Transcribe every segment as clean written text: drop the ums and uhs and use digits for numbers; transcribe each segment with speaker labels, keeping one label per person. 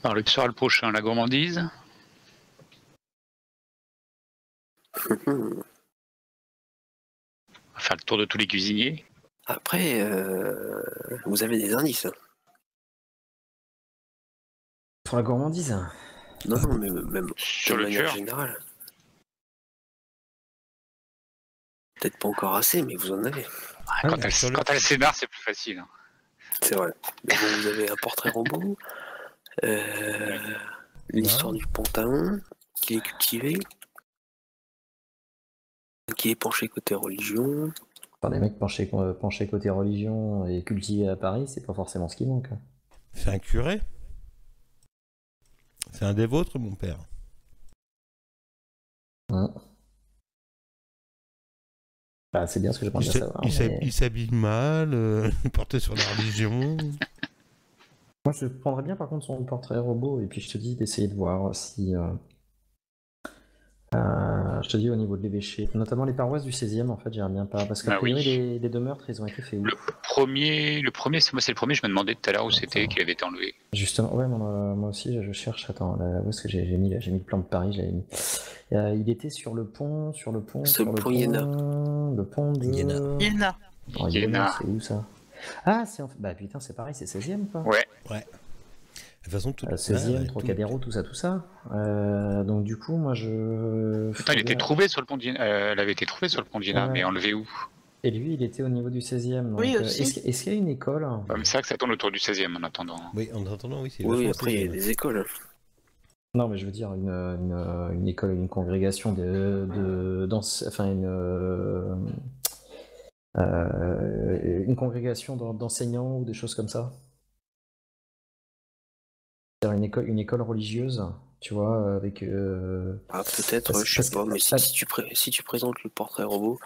Speaker 1: Alors, le soir le prochain, la gourmandise. On va faire le tour de tous les cuisiniers.
Speaker 2: Après, vous avez des indices.
Speaker 3: Pour la gourmandise.
Speaker 2: Non, mais même
Speaker 1: Sur
Speaker 2: de
Speaker 1: le
Speaker 2: manière
Speaker 1: tueur.
Speaker 2: générale. Peut-être pas encore assez, mais vous en avez.
Speaker 1: Quand elle s'énerve, c'est plus facile.
Speaker 2: C'est vrai. Mais bon, vous avez un portrait robot, l'histoire du pantalon, qui est cultivé, qui est penché côté religion.
Speaker 3: Enfin, des mecs penchés côté religion et cultivés à Paris, c'est pas forcément ce qui manque.
Speaker 4: C'est un curé? C'est un des vôtres, mon père?
Speaker 3: Bah, c'est bien ce que je pensais savoir.
Speaker 4: Il s'habille mal, il portait sur la religion.
Speaker 3: Moi, je prendrais bien par contre son portrait robot et puis je te dis d'essayer de voir si. Je te dis au niveau de l'évêché, notamment les paroisses du 16e, en fait, j'aimerais bien pas. Parce qu'a priori, les deux meurtres, ils ont été faits où?
Speaker 1: Le premier, moi c'est le premier, je me demandais tout à l'heure où c'était qu'il avait été enlevé.
Speaker 3: Justement, ouais, moi aussi, je cherche. Attends, où est-ce que j'ai mis le plan de Paris, je l'avais mis. Il était sur le pont,
Speaker 2: Le pont Iéna.
Speaker 3: Le pont de.
Speaker 5: Iéna.
Speaker 1: Iéna.
Speaker 3: C'est où ça? Ah, c'est en fait. Bah putain, c'est pareil, c'est 16e, quoi.
Speaker 1: Ouais.
Speaker 4: De toute façon, tout
Speaker 3: 16e, Trocadéro, tout ça. Donc du coup, moi je.
Speaker 1: Putain, il était trouvé sur le pont d'Iéna. Elle avait été trouvée sur le pont d'Iéna, mais enlevé où?
Speaker 3: Et lui, il était au niveau du 16e. Donc,
Speaker 5: oui, aussi.
Speaker 3: Est-ce qu'il y a une école?
Speaker 1: Comme ça que ça tourne autour du 16e en attendant.
Speaker 4: Oui, en attendant, oui, c'est
Speaker 2: Oui, après, il y a des écoles.
Speaker 3: Non, mais je veux dire une école, une congrégation une congrégation d'enseignants ou des choses comme ça. C'est-à-dire une école religieuse, tu vois, avec.
Speaker 2: Ah, peut-être, je sais pas, mais si tu présentes le portrait robot,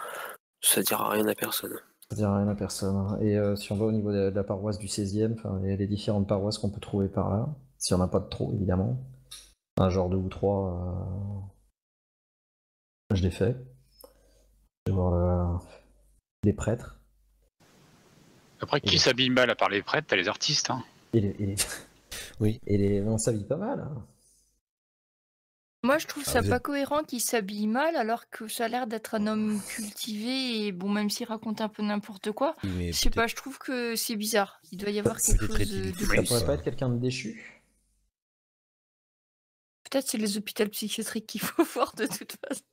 Speaker 2: ça dira rien à personne.
Speaker 3: Ça dira rien à personne. Et si on va au niveau de la paroisse du 16e, enfin, les différentes paroisses qu'on peut trouver par là, s'il n'y en a pas de trop, évidemment. Un genre 2 ou 3, je l'ai fait. Je vais voir les prêtres.
Speaker 1: Après, qui s'habille mal à part les prêtres, t'as les artistes. Hein.
Speaker 3: Oui. Et on s'habille pas mal. Hein.
Speaker 5: Moi, je trouve ça pas cohérent qu'il s'habille mal alors que ça a l'air d'être un homme cultivé et bon, même s'il raconte un peu n'importe quoi. Je sais pas, je trouve que c'est bizarre. Il doit y avoir quelque chose de
Speaker 3: plus. Ça pourrait pas être quelqu'un de déchu?
Speaker 5: Peut-être c'est les hôpitaux psychiatriques qu'il faut voir de toute façon.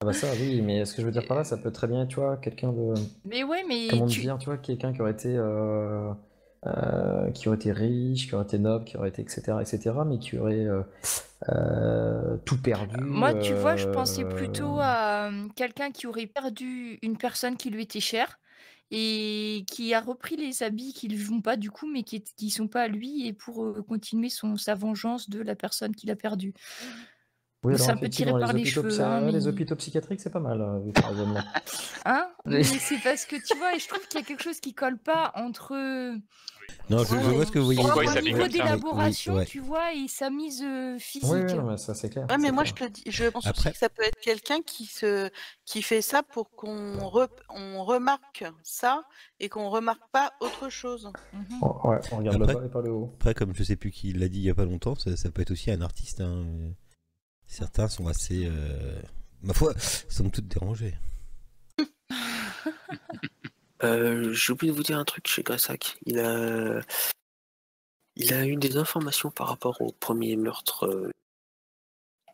Speaker 3: Ah bah ça, oui, mais ce que je veux dire par là, ça peut très bien être, tu vois, quelqu'un de...
Speaker 5: Mais ouais, mais...
Speaker 3: Comment dire, tu vois, quelqu'un qui aurait été riche, qui aurait été noble, qui aurait été etc., mais qui aurait tout perdu.
Speaker 5: Moi, tu vois, je pensais plutôt à quelqu'un qui aurait perdu une personne qui lui était chère et qui a repris les habits qui ne lui vont pas du coup, mais qui sont pas à lui et pour continuer sa vengeance de la personne qu'il a perdue.
Speaker 3: Oui,
Speaker 5: c'est un peu tiré par les cheveux.
Speaker 3: Les hôpitaux psychiatriques, c'est pas mal, vu par exemple.
Speaker 5: Mais c'est parce que tu vois, et je trouve qu'il y a quelque chose qui colle pas entre.
Speaker 4: Non, je vois ce que vous voyez.
Speaker 5: Au niveau d'élaboration, tu vois, et sa mise physique.
Speaker 3: Oui, mais ça c'est clair.
Speaker 6: Ouais, mais moi je pense aussi que ça peut être quelqu'un qui fait ça pour qu'on remarque ça et qu'on remarque pas autre chose.
Speaker 3: Ouais, on regarde le bas et pas le haut.
Speaker 4: Après, comme je sais plus qui l'a dit il y a pas longtemps, ça peut être aussi un artiste. Hein. Certains sont assez, ma foi, somme toute dérangés.
Speaker 2: J'ai oublié de vous dire un truc chez Gressac. Il a eu des informations par rapport au premier meurtre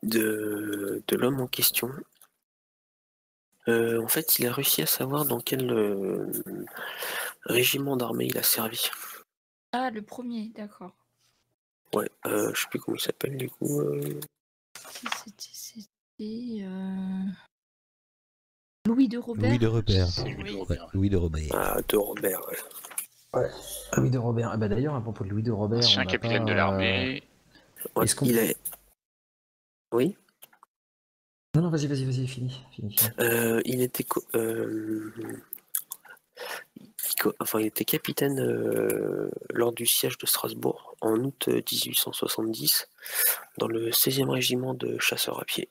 Speaker 2: de l'homme en question. En fait, il a réussi à savoir dans quel régiment d'armée il a servi.
Speaker 5: Ah, le premier, d'accord.
Speaker 2: Ouais, je sais plus comment il s'appelle du coup.
Speaker 5: C'était Louis de Robert.
Speaker 4: Louis de Robert. Louis de Robert.
Speaker 2: Ah, de Robert, ouais.
Speaker 3: Louis de Robert. Bah d'ailleurs, à propos de Louis de Robert,
Speaker 1: ancien capitaine de l'armée.
Speaker 2: Est-ce qu'on Oui.
Speaker 3: Non, vas-y, fini.
Speaker 2: Il était il était capitaine lors du siège de Strasbourg en août 1870 dans le 16e régiment de chasseurs à pied.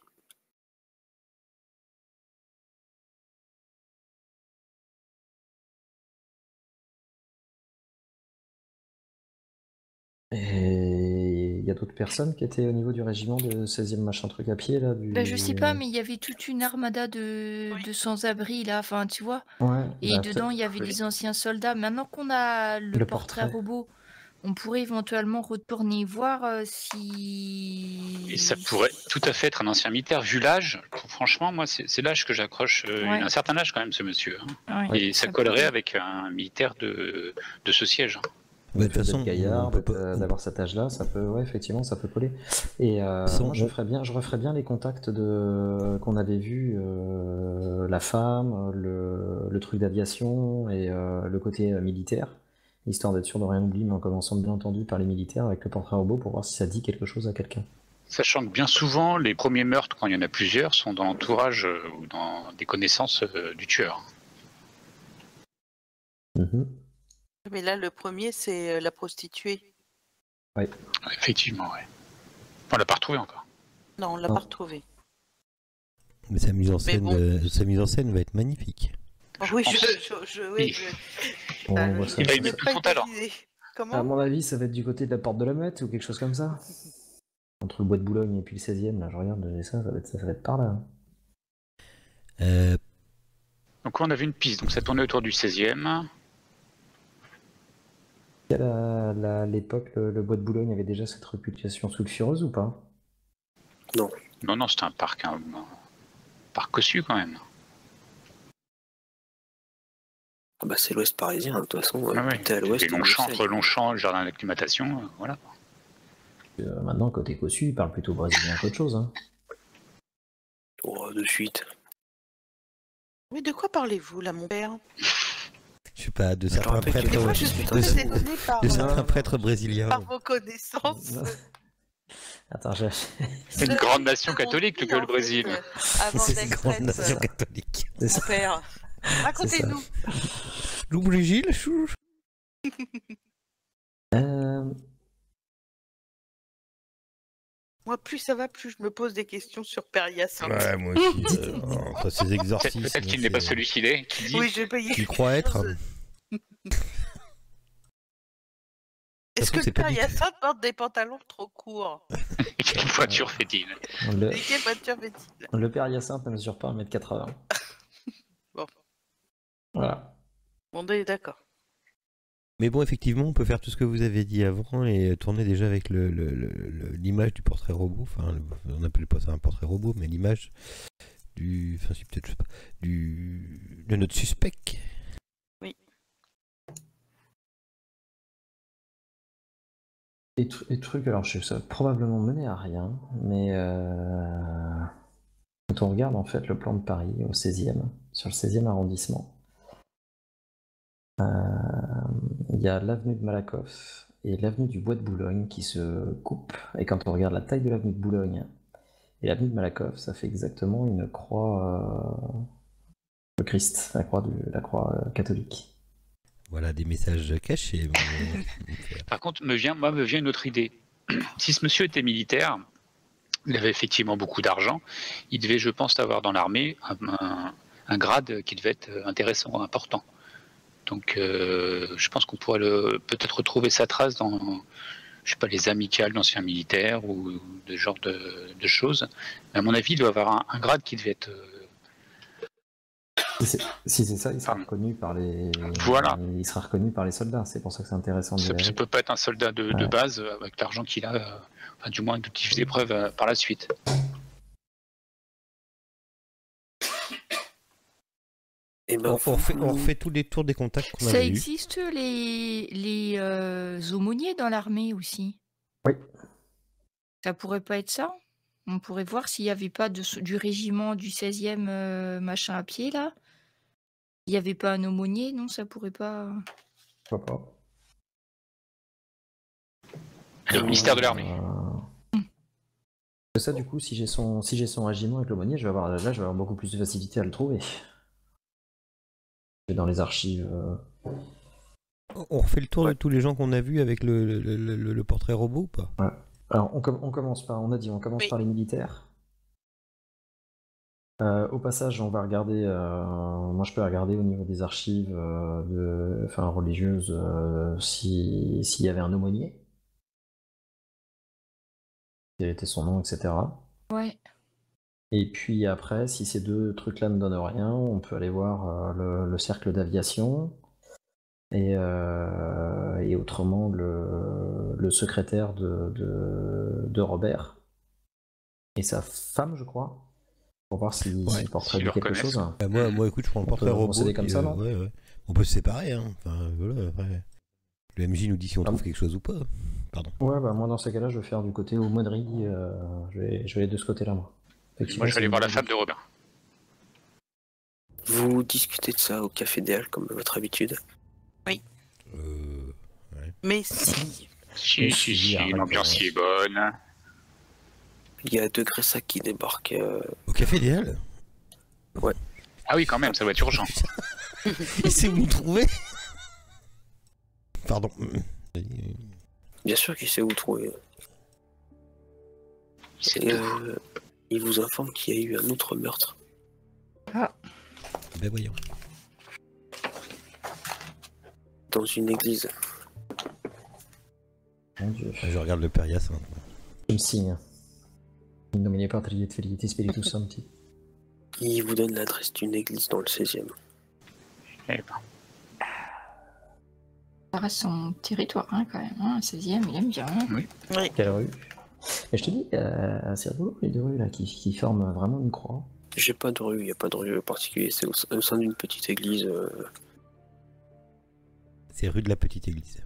Speaker 3: Et il y a d'autres personnes qui étaient au niveau du régiment de 16e machin truc à pied là
Speaker 5: Je sais pas, mais il y avait toute une armada de sans-abri là, enfin tu vois.
Speaker 3: Ouais,
Speaker 5: Et dedans, il y avait des anciens soldats. Maintenant qu'on a le portrait robot, on pourrait éventuellement retourner voir si...
Speaker 1: Et ça pourrait tout à fait être un ancien militaire. Vu l'âge, franchement, moi, c'est l'âge que j'accroche. Il a un certain âge quand même, ce monsieur. Hein.
Speaker 5: Ouais,
Speaker 1: et ça collerait avec un militaire de ce siège.
Speaker 3: De toute façon, gaillard, d'avoir cet âge-là, ça peut, effectivement, ça peut coller. Et moi, je referais bien les contacts qu'on avait vus, la femme, le truc d'aviation et le côté militaire, histoire d'être sûr de rien oublier, mais en commençant bien entendu par les militaires avec le portrait robot pour voir si ça dit quelque chose à quelqu'un.
Speaker 1: Sachant que bien souvent, les premiers meurtres, quand il y en a plusieurs, sont dans l'entourage ou dans des connaissances du tueur.
Speaker 6: Mais là, le premier, c'est la prostituée.
Speaker 3: Oui.
Speaker 1: Effectivement, oui. On l'a pas retrouvé encore.
Speaker 6: Non, on l'a pas retrouvé.
Speaker 4: Mais sa mise en scène va être magnifique.
Speaker 6: Oui,
Speaker 1: il va y mettre tout son talent.
Speaker 6: Comment ?
Speaker 3: À mon avis, ça va être du côté de la porte de la Mette ou quelque chose comme ça. Entre le bois de Boulogne et puis le 16e, là, je regarde, ça va être par là.
Speaker 1: Donc on a vu une piste, donc ça tournait autour du 16e.
Speaker 3: À l'époque, le bois de Boulogne avait déjà cette réputation sulfureuse ou pas?
Speaker 2: Non.
Speaker 1: Non, c'était un parc cossu quand même.
Speaker 2: Ah bah c'est l'Ouest parisien, de toute façon.
Speaker 1: T'es à l'Ouest. Entre Longchamp, le jardin d'acclimatation, voilà.
Speaker 3: Maintenant, côté cossu, il parle plutôt brésilien qu'autre chose. Hein.
Speaker 2: Oh, de suite.
Speaker 6: Mais de quoi parlez-vous là, mon père?
Speaker 4: Je sais pas, de certains prêtres brésiliens.
Speaker 6: Par vos connaissances.
Speaker 3: Attends,
Speaker 1: c'est une grande nation catholique que le Brésil.
Speaker 4: C'est une grande nation catholique.
Speaker 6: Mon père, racontez-nous.
Speaker 4: Le Brésil, chou.
Speaker 6: Moi, plus ça va, plus je me pose des questions sur Père Hyacinthe.
Speaker 4: Ouais, moi aussi. Entre ces exorcismes.
Speaker 1: Peut-être qu'il n'est pas celui qu'il est. Qui dit...
Speaker 6: Oui, j'ai payé.
Speaker 4: Tu crois être
Speaker 6: Est-ce que le Père Hyacinthe porte des pantalons trop courts?
Speaker 1: Quelle voiture fait-il?
Speaker 6: Quelle voiture fait-il?
Speaker 3: Le Père Hyacinthe ne mesure pas 1m80.
Speaker 6: Bon.
Speaker 3: Voilà.
Speaker 6: Bon, d'accord.
Speaker 4: Mais bon, effectivement, on peut faire tout ce que vous avez dit avant et tourner déjà avec l'image du portrait robot. Enfin, on n'appelle pas ça un portrait robot, mais l'image du... Enfin, c'est peut-être, je sais pas, de notre suspect.
Speaker 6: Oui.
Speaker 3: Et trucs, alors ça va probablement mener à rien, mais quand on regarde en fait le plan de Paris au 16e, sur le 16e arrondissement, il y a l'avenue de Malakoff et l'avenue du Bois de Boulogne qui se coupent. Et quand on regarde la taille de l'avenue de Boulogne et l'avenue de Malakoff, ça fait exactement une croix, le Christ, la croix catholique.
Speaker 4: Voilà des messages cachés.
Speaker 1: Par contre, me vient une autre idée. Si ce monsieur était militaire, il avait effectivement beaucoup d'argent, il devait, je pense, avoir dans l'armée un grade qui devait être intéressant, important. Donc, je pense qu'on pourrait peut-être retrouver sa trace dans, je sais pas, les amicales d'anciens militaires ou de ce genre de choses. Mais à mon avis, il doit avoir un grade qui devait être...
Speaker 3: Si c'est ça, il sera reconnu par les.
Speaker 1: Voilà.
Speaker 3: Il sera reconnu par les soldats. C'est pour ça que c'est intéressant.
Speaker 1: Ça peut pas être un soldat de base avec l'argent qu'il a, enfin du moins qu'il fait des preuves par la suite.
Speaker 2: Et ben,
Speaker 4: on refait tous les tours des contacts qu'on a eu.
Speaker 5: Ça existe les aumôniers dans l'armée aussi?
Speaker 3: Oui.
Speaker 5: Ça pourrait pas être ça? On pourrait voir s'il n'y avait pas du régiment du 16e machin à pied là. Il n'y avait pas un aumônier, non? Ça pourrait pas.
Speaker 3: Pourquoi pas?
Speaker 1: Le ministère de l'armée.
Speaker 3: Ça, du coup, si j'ai son régiment avec l'aumônier, je vais avoir beaucoup plus de facilité à le trouver. dans les archives.
Speaker 4: On refait le tour de tous les gens qu'on a vus avec le portrait robot ou pas?
Speaker 3: Ouais. Alors on commence par, on a dit, on commence par les militaires. Au passage, on va regarder. Moi, je peux regarder au niveau des archives religieuses s'il y avait un aumônier, quel était son nom, etc.
Speaker 5: Ouais.
Speaker 3: Et puis après, si ces deux trucs-là ne donnent rien, on peut aller voir le cercle d'aviation et autrement le secrétaire de Robert et sa femme, je crois, pour voir s'il porterait
Speaker 1: s'ils le
Speaker 3: quelque chose.
Speaker 4: Moi, écoute, je prends le portrait robot.
Speaker 3: Procéder comme ça, non?
Speaker 4: Ouais. On peut se séparer, hein. Enfin, voilà, après. Le MJ nous dit si on trouve quelque chose ou pas. Pardon.
Speaker 3: Ouais, bah moi dans ces cas-là, je vais faire du côté aumônerie. Je vais aller de ce côté-là, moi.
Speaker 1: Moi, je vais aller voir la femme de Robert.
Speaker 2: Vous discutez de ça au Café des Halles, comme à votre habitude?
Speaker 6: Oui.
Speaker 4: Ouais.
Speaker 6: Mais si.
Speaker 1: Si, l'ambiance y est bonne.
Speaker 2: Il y a deux Gressac qui débarquent.
Speaker 4: Au Café des Halles?
Speaker 2: Ouais.
Speaker 1: Ah oui, quand même, ça doit être urgent.
Speaker 4: Il sait où nous trouver? Pardon.
Speaker 2: Bien sûr qu'il sait où trouver. Il vous informe qu'il y a eu un autre meurtre.
Speaker 5: Ah.
Speaker 4: Ben voyons.
Speaker 2: Dans une église.
Speaker 3: Mon Dieu.
Speaker 4: Je regarde le Père Hyacinthe.
Speaker 3: Je me signe. In nomine Patri et Filii et Spiritus Sancti.
Speaker 2: Il vous donne l'adresse d'une église dans le 16e.
Speaker 1: Eh ben.
Speaker 5: Ça reste son territoire, hein, quand même. Hein, 16e, il aime bien. Hein.
Speaker 1: Oui.
Speaker 6: Oui.
Speaker 3: Quelle rue? Et je te dis, c'est rigolo les deux rues là qui forment vraiment une croix.
Speaker 2: J'ai pas de rue, il n'y a pas de rue particulière, c'est au sein d'une petite église.
Speaker 4: C'est rue de la Petite Église.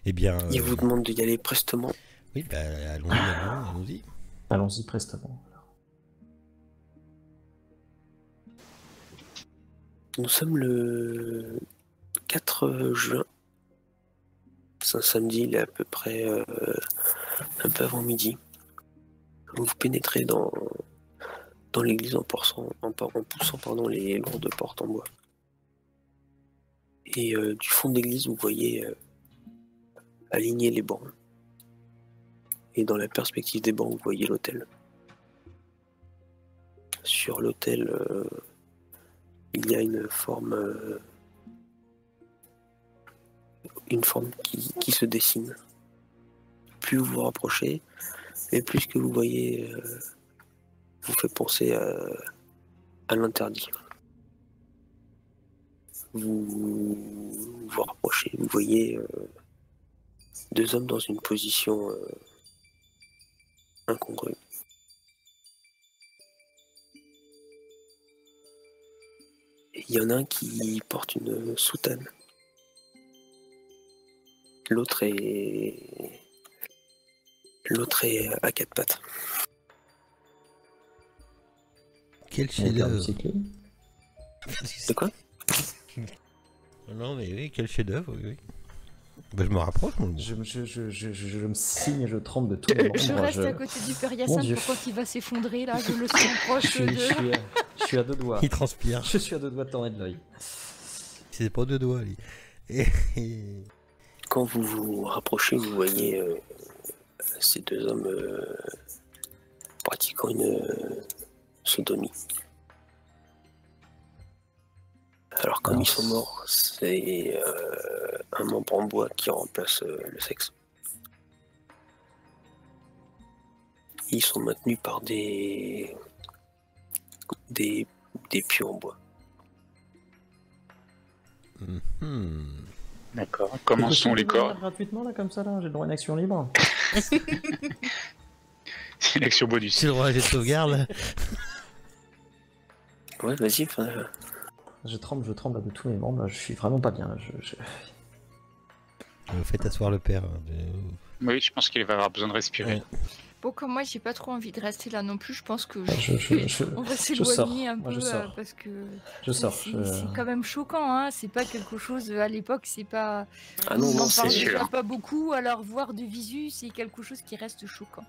Speaker 4: Eh bien.
Speaker 2: Il vous demande d'y aller prestement.
Speaker 4: Oui, bah allons-y.
Speaker 3: Allons-y prestement.
Speaker 2: Nous sommes le 4 juin. C'est un samedi, il est à peu près un peu avant midi. Vous pénétrez dans l'église en poussant les lourdes portes en bois. Et du fond de l'église, vous voyez aligner les bancs. Et dans la perspective des bancs, vous voyez l'autel. Sur l'autel, il y a une forme qui se dessine. Plus vous vous rapprochez, et plus ce que vous voyez vous fait penser à l'interdit. Vous vous rapprochez, vous voyez deux hommes dans une position incongrue. Il y en a un qui porte une soutane. L'autre est à quatre pattes.
Speaker 4: Quel chef-d'œuvre.
Speaker 2: C'est quoi?
Speaker 4: Non mais oui, quel chef-d'œuvre, oui. Bah, je me rapproche, moi.
Speaker 3: Je me signe, je tremble de tout le monde.
Speaker 5: Je reste à côté du Père Hyacinthe pour quand il va s'effondrer, là, je le sens proche de...
Speaker 3: Je suis à deux doigts.
Speaker 4: Il transpire.
Speaker 3: Je suis à deux doigts de t'en de l'œil.
Speaker 4: C'est pas deux doigts, lui.
Speaker 2: Quand vous vous rapprochez, vous voyez ces deux hommes pratiquant une sodomie. Alors comme ils sont morts, c'est un membre en bois qui remplace le sexe. Ils sont maintenus par des pieux en bois.
Speaker 1: D'accord. Comment sont les corps?
Speaker 3: Gratuitement là comme ça là, j'ai le droit à une action libre.
Speaker 1: C'est une action bonus.
Speaker 4: C'est le droit à jet de sauvegarde.
Speaker 2: Ouais, vas-y.
Speaker 3: Je tremble de tous mes membres, je suis vraiment pas bien.
Speaker 4: Faites asseoir le père.
Speaker 1: Oui, je pense qu'il va avoir besoin de respirer.
Speaker 4: Ouais.
Speaker 5: Bon, comme moi, j'ai pas trop envie de rester là non plus, je pense que on va
Speaker 3: sors.
Speaker 5: s'éloigner un peu
Speaker 3: Moi, je sors.
Speaker 5: parce que
Speaker 3: Je sors.
Speaker 5: c'est quand même choquant, hein. C'est pas quelque chose à l'époque, c'est pas.
Speaker 2: Ah non,
Speaker 5: on
Speaker 2: non,
Speaker 5: en
Speaker 2: c'est
Speaker 5: parle
Speaker 2: sûr.
Speaker 5: déjà pas beaucoup, alors voir de visu, c'est quelque chose qui reste choquant.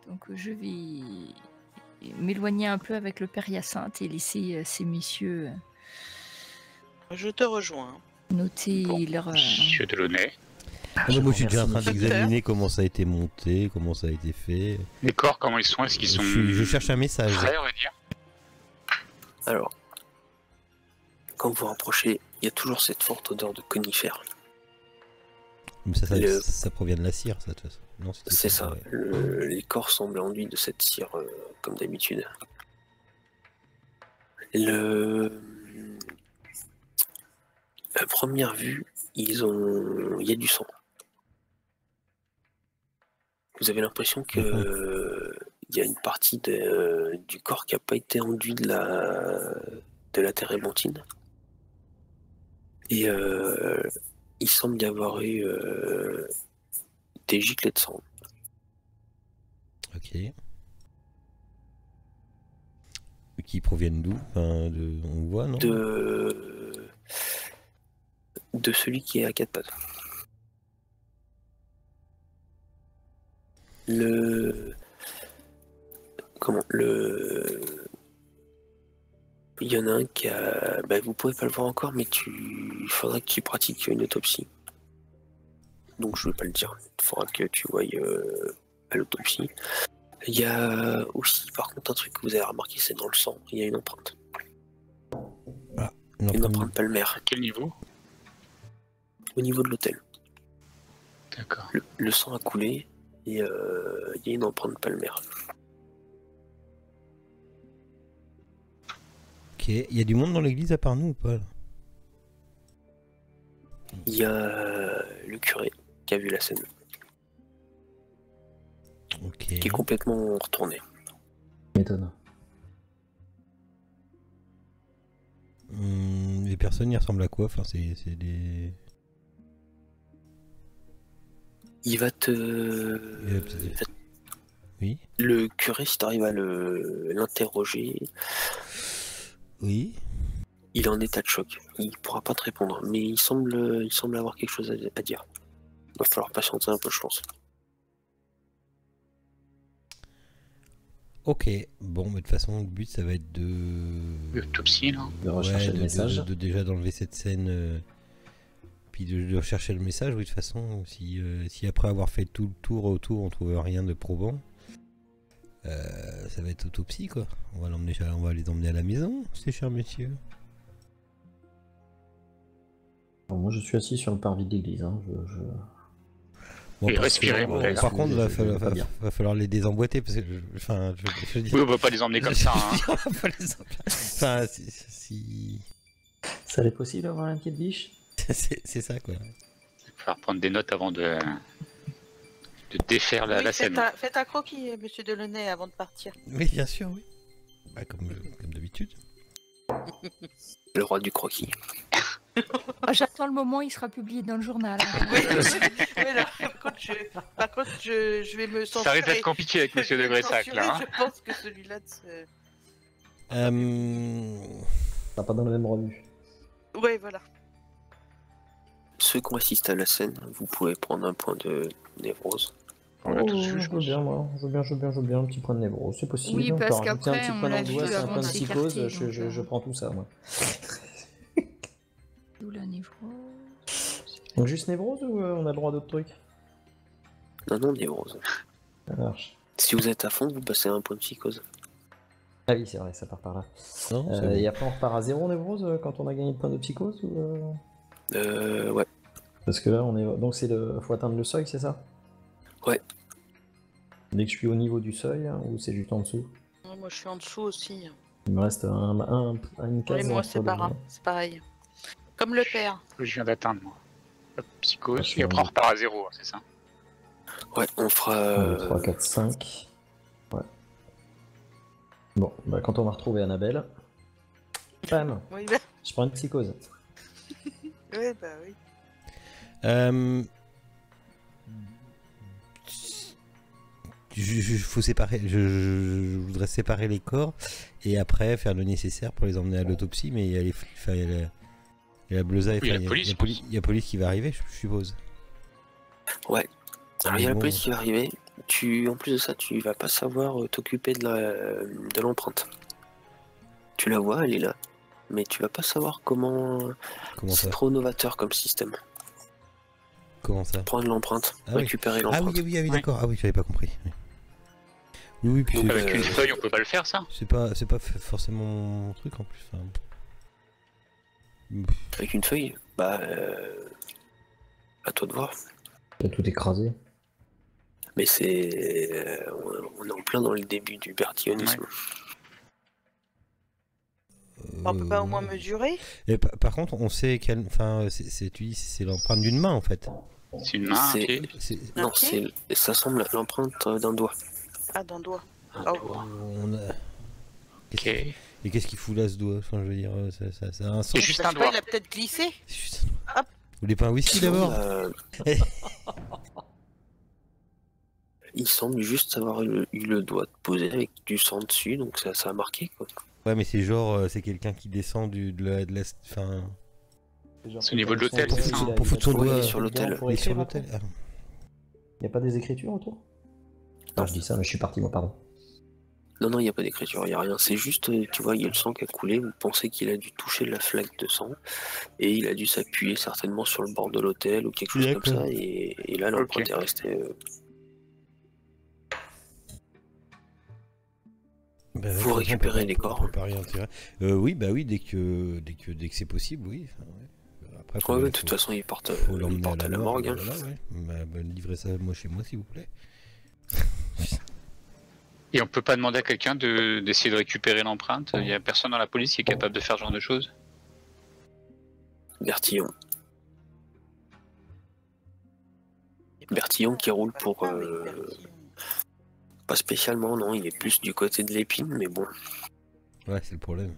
Speaker 5: Donc je vais m'éloigner un peu avec le père Hyacinthe et laisser ces messieurs
Speaker 6: Je te rejoins.
Speaker 5: noter leur...
Speaker 1: Monsieur Delaunay.
Speaker 4: Moi, je suis déjà en train
Speaker 6: Docteur.
Speaker 4: d'examiner comment ça a été monté, comment ça a été fait.
Speaker 1: Les corps, comment ils sont? Est-ce qu'ils sont
Speaker 4: Je cherche un message.
Speaker 1: frais, on va dire?
Speaker 2: Alors, quand vous vous rapprochez, il y a toujours cette forte odeur de conifère.
Speaker 4: Mais ça provient de la cire, ça, de toute façon. Non,
Speaker 2: C'est ça.
Speaker 4: ouais.
Speaker 2: Les corps semblent enduits de cette cire, comme d'habitude. À première vue, il y a du sang. Vous avez l'impression que il y a une partie du corps qui n'a pas été enduit de la térébenthine. Et il semble y avoir eu des giclées de sang.
Speaker 4: Ok. Qui proviennent d'où? Enfin, on voit, non?
Speaker 2: De celui qui est à quatre pattes. Il y en a un qui a... vous pouvez pas le voir encore, mais il faudra que tu pratiques une autopsie. Donc je vais pas le dire. Il faudra que tu voies à l'autopsie. Il y a aussi, par contre, un truc que vous avez remarqué, c'est dans le sang. Il y a une empreinte.
Speaker 4: Ah,
Speaker 2: une empreinte palmaire.
Speaker 1: À quel niveau?
Speaker 2: Au niveau de l'hôtel.
Speaker 1: D'accord.
Speaker 2: Le sang a coulé et il y a une empreinte palmaire.
Speaker 4: Ok, il y a du monde dans l'église à part nous ou pas là?
Speaker 2: Il y a le curé qui a vu la scène.
Speaker 4: Ok.
Speaker 2: Qui est complètement retourné.
Speaker 3: M'étonne.
Speaker 4: Les personnes, ils ressemblent à quoi? Enfin, c'est des...
Speaker 2: Il va te...
Speaker 4: Oui.
Speaker 2: Le curé, si tu arrives à l'interroger,
Speaker 4: Oui.
Speaker 2: il est en état de choc. Il pourra pas te répondre, mais il semble avoir quelque chose à dire. Il va falloir patienter un peu, je pense.
Speaker 4: Ok. Bon, mais de toute façon, le but, ça va être de...
Speaker 1: L'autopsie, là.
Speaker 3: De rechercher le message.
Speaker 4: Déjà d'enlever cette scène... Puis de rechercher le message, oui, de toute façon, si après avoir fait tout le tour autour, on trouve rien de probant, ça va être autopsie, quoi. On va les emmener à la maison, ces chers messieurs.
Speaker 3: Bon, moi, je suis assis sur le parvis de l'église. Hein.
Speaker 4: Bon,
Speaker 1: Et respirer,
Speaker 4: par contre, va falloir les désemboîter, parce que... je dis...
Speaker 1: Oui, on va pas les emmener comme ça. Hein.
Speaker 4: On va pas les emmener. Enfin, si...
Speaker 3: Ça est possible d'avoir un petite biche?
Speaker 4: C'est ça, quoi.
Speaker 1: Il va falloir prendre des notes avant de défaire la scène.
Speaker 6: Faites un croquis, monsieur Delaunay, avant de partir.
Speaker 4: Oui, bien sûr, oui. Bah, comme d'habitude.
Speaker 2: Le roi du croquis.
Speaker 5: J'attends le moment où il sera publié dans le journal.
Speaker 6: Oui, là, par contre, je vais me censurer.
Speaker 1: Ça risque d'être compliqué avec monsieur de Gressac, là. Hein.
Speaker 6: Je pense que celui-là...
Speaker 3: Pas dans la même revue.
Speaker 6: Oui, voilà.
Speaker 2: Ceux qui ont assisté à la scène, vous pouvez prendre un point de névrose.
Speaker 1: On l'a tous vu, je
Speaker 3: je veux
Speaker 1: pense.
Speaker 3: bien, moi. Je veux bien un petit point de névrose, c'est possible.
Speaker 5: Oui,
Speaker 3: On peut
Speaker 5: parce
Speaker 3: rajouter un
Speaker 5: qu'après,
Speaker 3: petit
Speaker 5: on
Speaker 3: point
Speaker 5: l'a vu
Speaker 3: d'angoisse, un
Speaker 5: avant
Speaker 3: point de
Speaker 5: de
Speaker 3: psychose,
Speaker 5: s'écarter,
Speaker 3: je prends tout ça, moi.
Speaker 5: D'où la névrose.
Speaker 3: Donc juste névrose ou on a le droit à d'autres trucs?
Speaker 2: Non, névrose.
Speaker 3: Ça marche.
Speaker 2: Si vous êtes à fond, vous passez un point de psychose.
Speaker 3: Ah oui, c'est vrai, ça part par là.
Speaker 4: Non, c'est bon.
Speaker 3: Et après, on repart à 0 névrose quand on a gagné le point de psychose ou
Speaker 2: Ouais.
Speaker 3: Parce que là, on est. Donc, faut atteindre le seuil, c'est ça?
Speaker 2: Ouais.
Speaker 3: Dès que je suis au niveau du seuil, hein, ou c'est juste en dessous?
Speaker 6: Ouais, moi, je suis en dessous aussi.
Speaker 3: Il me reste une case.
Speaker 6: Oui, moi,
Speaker 3: entre
Speaker 6: c'est
Speaker 3: les-
Speaker 6: pareil. Comme le père.
Speaker 1: Je viens d'atteindre, moi. Hop, psychose,
Speaker 3: je suis
Speaker 1: et après on
Speaker 3: en-
Speaker 1: repart à 0, c'est ça?
Speaker 2: Ouais, on
Speaker 3: 1,
Speaker 2: fera...
Speaker 3: 2, 3, 4, 5. Ouais. Bon, bah, quand on va retrouver Annabelle, bam,
Speaker 6: Oui,
Speaker 3: je prends une psychose.
Speaker 6: oui, bah oui.
Speaker 4: Faut séparer. Je voudrais séparer les corps et après faire le nécessaire pour les emmener à l'autopsie, mais il y a la Bleuza et
Speaker 1: Oui, la police,
Speaker 4: il y a police qui va arriver, je suppose.
Speaker 2: Ouais. Alors, il y a la police qui va arriver, En plus de ça, tu vas pas savoir t'occuper de l'empreinte. Tu la vois, elle est là, mais tu vas pas savoir comment.
Speaker 4: Comment
Speaker 2: C'est
Speaker 4: ça?
Speaker 2: trop novateur comme système.
Speaker 4: Comment ça?
Speaker 2: Prendre l'empreinte,
Speaker 4: Ah oui.
Speaker 2: récupérer
Speaker 4: Ah
Speaker 2: l'empreinte.
Speaker 4: oui, d'accord. Ah oui, j'avais pas compris. Oui, puis
Speaker 2: Donc,
Speaker 1: Avec une feuille, on peut pas le faire, ça?
Speaker 4: c'est pas forcément mon truc en plus. Enfin...
Speaker 2: Avec une feuille, bah, à toi de voir.
Speaker 3: T'as tout écrasé.
Speaker 2: Mais c'est, on est en plein dans le début du bertillonnisme.
Speaker 6: On peut pas au moins mesurer?
Speaker 4: Et par contre, on sait quelle. Enfin, tu dis c'est l'empreinte d'une main en fait.
Speaker 1: C'est une main, un pied.
Speaker 2: Non, ça semble l'empreinte d'un doigt.
Speaker 6: Ah, d'un doigt.
Speaker 2: Un
Speaker 6: Oh.
Speaker 2: doigt.
Speaker 1: Ok.
Speaker 4: Et qu'est-ce qu'il fout là ce doigt? Enfin, je veux dire, ça a un sens.
Speaker 1: C'est juste un
Speaker 6: Je sais pas,
Speaker 1: doigt.
Speaker 6: il a peut-être glissé.
Speaker 4: C'est juste un doigt.
Speaker 6: Hop.
Speaker 4: Vous voulez pas un whisky d'abord?
Speaker 2: Il semble juste avoir eu le doigt posé avec du sang dessus, donc ça a marqué quoi.
Speaker 4: Ouais, mais c'est genre, c'est quelqu'un qui descend de la. Enfin.
Speaker 1: C'est au niveau de l'hôtel, c'est ça, hein.
Speaker 4: Pour foutre son
Speaker 2: Ouais,
Speaker 4: doigt
Speaker 2: sur l'hôtel.
Speaker 4: Il est sur l'hôtel. Ah.
Speaker 3: Il n'y a pas des écritures autour? Non, je dis ça, mais je suis parti, moi, pardon.
Speaker 2: Non, il n'y a pas d'écriture, il n'y a rien. C'est juste, tu vois, il y a le sang qui a coulé. Vous pensez qu'il a dû toucher la flaque de sang et il a dû s'appuyer certainement sur le bord de l'hôtel ou quelque chose comme ça. Et là, l'empreinte est restée.
Speaker 4: Bah,
Speaker 2: Vous récupérez les corps.
Speaker 4: Oui, bah oui, dès que c'est possible, oui. Enfin, ouais. Après,
Speaker 2: De toute façon, il porte à la morgue. Hein.
Speaker 4: Voilà, ouais. Bah, livrez ça moi chez moi, s'il vous plaît.
Speaker 1: Et on peut pas demander à quelqu'un d'essayer de récupérer l'empreinte? Il y a personne dans la police qui est capable de faire ce genre de choses?
Speaker 2: Bertillon. Bertillon qui roule pour... Pas spécialement, non. Il est plus du côté de l'épine, mais bon.
Speaker 4: Ouais, c'est le problème.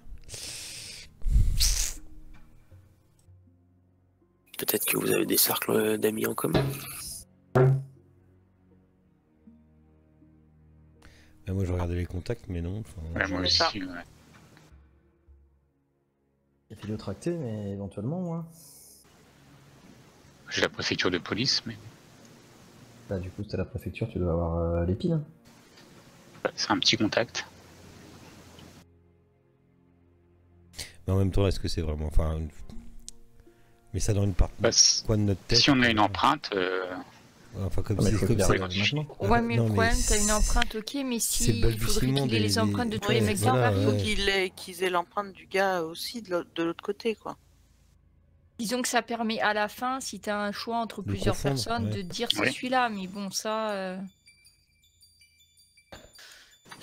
Speaker 2: Peut-être que vous avez des cercles d'amis en commun.
Speaker 4: Bah, moi, je regardais les contacts, mais non.
Speaker 1: Ouais, moi aussi, ouais.
Speaker 3: Il fait le tracté, mais éventuellement, moi.
Speaker 1: J'ai la préfecture de police, mais
Speaker 3: Bah, du coup, c'est à la préfecture, tu dois avoir l'épine.
Speaker 1: c'est un petit contact.
Speaker 4: Mais en même temps, est-ce que c'est vraiment... Enfin... Mais ça dans une part... quoi de notre tête?
Speaker 1: Si on a une empreinte...
Speaker 4: Enfin, comme
Speaker 3: mais
Speaker 4: c'est
Speaker 3: faut
Speaker 4: comme
Speaker 3: bien
Speaker 4: ça.
Speaker 3: regarder maintenant.
Speaker 5: Ouais, mais
Speaker 4: Non,
Speaker 5: le
Speaker 4: mais
Speaker 5: problème, t'as
Speaker 4: c'est-
Speaker 5: une empreinte, ok, mais
Speaker 4: c'est
Speaker 5: si
Speaker 4: le
Speaker 5: il faudrait
Speaker 4: balbutiement
Speaker 5: qu'il ait les
Speaker 4: des-
Speaker 5: empreintes de tous
Speaker 6: Ouais,
Speaker 5: les mecs
Speaker 4: voilà,
Speaker 5: dans Paris.
Speaker 6: Il faut qu'ils aient l'empreinte du gars aussi de l'autre côté, quoi.
Speaker 5: Disons que ça permet à la fin, si t'as un choix entre
Speaker 4: De
Speaker 5: plusieurs
Speaker 4: confondre,
Speaker 5: personnes,
Speaker 4: ouais.
Speaker 5: de dire c'est
Speaker 1: Ouais.
Speaker 5: celui-là, mais bon, ça...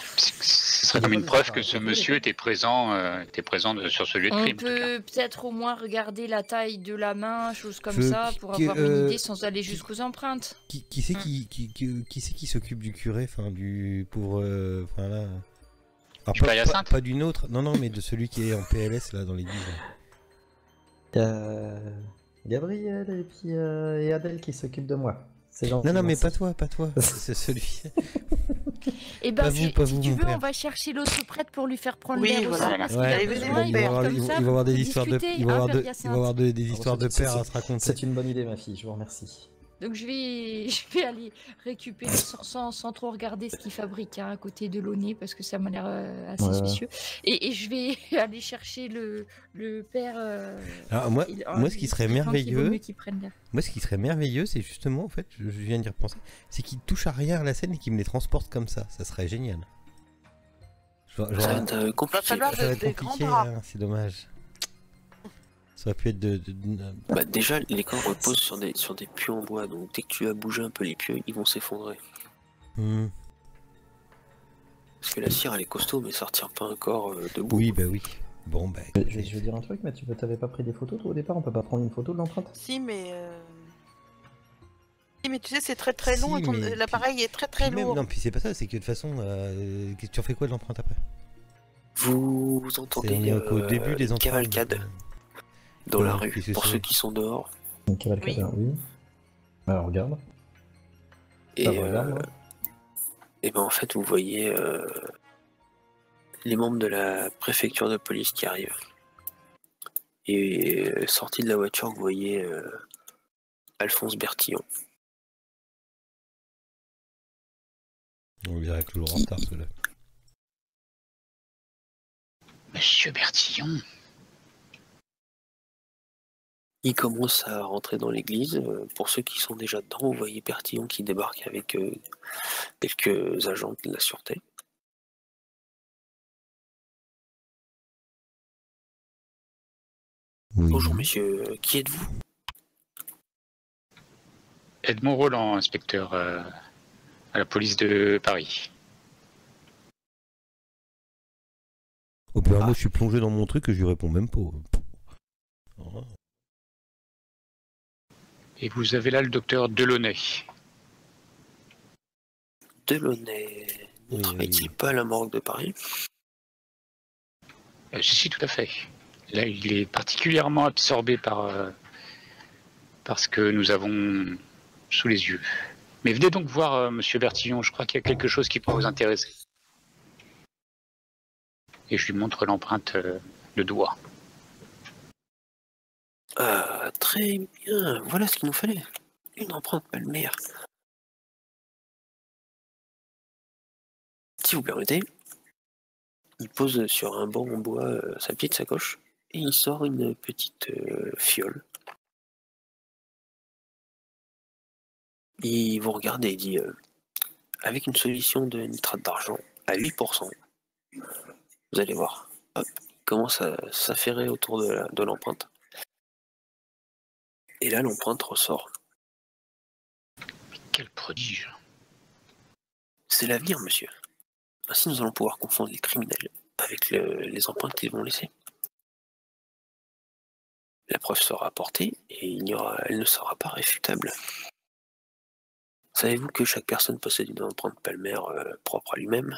Speaker 1: Ce serait comme une preuve que ce monsieur était présent sur ce lieu de
Speaker 5: On
Speaker 1: crime. en tout cas.
Speaker 5: peut peut-être au moins regarder la taille de la main, choses comme
Speaker 4: Je-
Speaker 5: ça, pour
Speaker 4: qui-
Speaker 5: avoir une idée sans aller jusqu'aux empreintes.
Speaker 4: Qui c'est qui s'occupe du curé, enfin du pauvre, enfin là. Alors,
Speaker 1: Du Père Hyacinthe
Speaker 4: pas d'une autre, non, mais de celui qui est en PLS là dans l'église.
Speaker 3: Gabriel et puis et Adèle qui s'occupent de moi. C'est gentil.
Speaker 4: Non, mais
Speaker 3: merci.
Speaker 4: pas toi, c'est celui.
Speaker 5: Et ben,
Speaker 4: Pas vous, pas
Speaker 5: si
Speaker 4: vous,
Speaker 5: tu
Speaker 4: mon
Speaker 5: veux,
Speaker 4: père.
Speaker 5: on va chercher l'autre prêtre pour lui faire prendre
Speaker 6: Oui,
Speaker 5: l'air
Speaker 6: voilà.
Speaker 5: aussi.
Speaker 1: Voilà.
Speaker 6: Ouais.
Speaker 5: Il a
Speaker 6: Allez,
Speaker 5: besoin,
Speaker 6: venez,
Speaker 5: et
Speaker 6: mon père.
Speaker 5: comme ça,
Speaker 4: Ils vont avoir des histoires de,
Speaker 5: discuter,
Speaker 4: ils vont
Speaker 5: hein,
Speaker 4: avoir
Speaker 5: Père
Speaker 4: de- ils vont avoir des histoires de père à se raconter.
Speaker 3: C'est une bonne idée, ma fille, je vous remercie.
Speaker 5: Donc je vais aller récupérer sans trop regarder ce qu'il fabrique hein, à côté de l'Aunay parce que ça m'a l'air assez
Speaker 3: Ouais.
Speaker 5: suspicieux. Et je vais aller chercher le père.
Speaker 4: Alors, moi, ce qui serait merveilleux,
Speaker 5: Qu'il prenne l'air.
Speaker 4: moi, ce qui serait merveilleux, c'est justement, en fait, je viens d'y repenser, c'est qu'il touche à rien à la scène et qu'il me les transporte comme ça. Ça serait génial.
Speaker 2: Ça va être compliqué.
Speaker 6: falloir
Speaker 4: Ça va être
Speaker 6: des grands
Speaker 4: compliqué,
Speaker 6: bras.
Speaker 4: hein, c'est dommage. Ça aurait pu être
Speaker 2: Bah, déjà, les corps reposent sur des pieux en bois, donc dès que tu vas bouger un peu les pieux, ils vont s'effondrer.
Speaker 4: Hmm.
Speaker 2: Parce que la cire, elle est costaud, mais sortir pas un corps debout.
Speaker 4: Oui, bah oui. Bon, bah.
Speaker 3: Je vais dire un truc, mais tu t'avais pas pris des photos toi au départ, on peut pas prendre une photo de l'empreinte?
Speaker 6: Si, mais... Si, mais tu sais, c'est très très long
Speaker 4: Si,
Speaker 6: et
Speaker 4: mais-
Speaker 6: l'appareil est très très
Speaker 4: Puis même-
Speaker 6: lourd.
Speaker 4: non, puis c'est pas ça, c'est que de toute façon, tu en fais quoi de l'empreinte après?
Speaker 2: Vous
Speaker 4: C'est
Speaker 2: entendez
Speaker 4: au début des
Speaker 2: une
Speaker 4: empreintes.
Speaker 2: cavalcade dans la
Speaker 4: Ouais,
Speaker 2: rue,
Speaker 4: qu'est-ce que
Speaker 2: pour
Speaker 4: c'est
Speaker 2: ceux qui sont dehors.
Speaker 3: Une cavalcade,
Speaker 6: Oui.
Speaker 3: oui. Alors regarde.
Speaker 2: Et,
Speaker 3: Ça regarde, moi.
Speaker 2: et ben en fait, vous voyez les membres de la préfecture de police qui arrivent. Et sorti de la voiture, vous voyez Alphonse Bertillon.
Speaker 4: On dirait toujours en retard, ceux-là.
Speaker 1: Monsieur Bertillon.
Speaker 2: Il commence à rentrer dans l'église. Pour ceux qui sont déjà dedans, vous voyez Bertillon qui débarque avec quelques agents de la sûreté.
Speaker 4: Oui.
Speaker 2: Bonjour monsieur, qui êtes-vous?
Speaker 1: Edmond Roland, inspecteur à la police de Paris.
Speaker 4: Au pire, moi je suis plongé dans mon truc et je lui réponds même pas.
Speaker 1: Et vous avez là le docteur Delaunay.
Speaker 2: Delaunay ne travaille-t-il pas à la morgue de Paris?
Speaker 1: Si, tout à fait. Là, il est particulièrement absorbé par ce que nous avons sous les yeux. Mais venez donc voir monsieur Bertillon, je crois qu'il y a quelque chose qui peut vous intéresser. Et je lui montre l'empreinte de doigt.
Speaker 2: Ah, très bien, voilà ce qu'il nous fallait. Une empreinte palmaire. Si vous permettez, il pose sur un banc en bois sa petite sacoche et il sort une petite fiole. Il vous regarde et il dit avec une solution de nitrate d'argent à 8%, vous allez voir. Hop, il commence à s'affairer autour de l'empreinte. Et là, l'empreinte ressort.
Speaker 1: Mais quel prodige!
Speaker 2: C'est l'avenir, monsieur. Ainsi, nous allons pouvoir confondre les criminels avec les empreintes qu'ils vont laisser. La preuve sera apportée et elle ne sera pas réfutable. Savez-vous que chaque personne possède une empreinte palmaire propre à lui-même?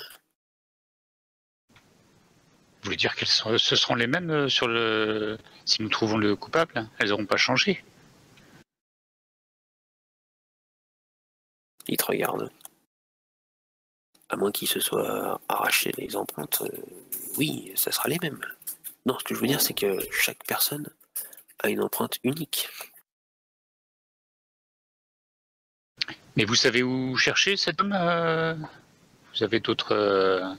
Speaker 1: Vous voulez dire que ce seront les mêmes si nous trouvons le coupable? Elles n'auront pas changé?
Speaker 2: Il te regarde. À moins qu'il se soit arraché les empreintes, oui, ça sera les mêmes. Non, ce que je veux dire, c'est que chaque personne a une empreinte unique.
Speaker 1: Mais vous savez où chercher cet homme? Vous avez d'autres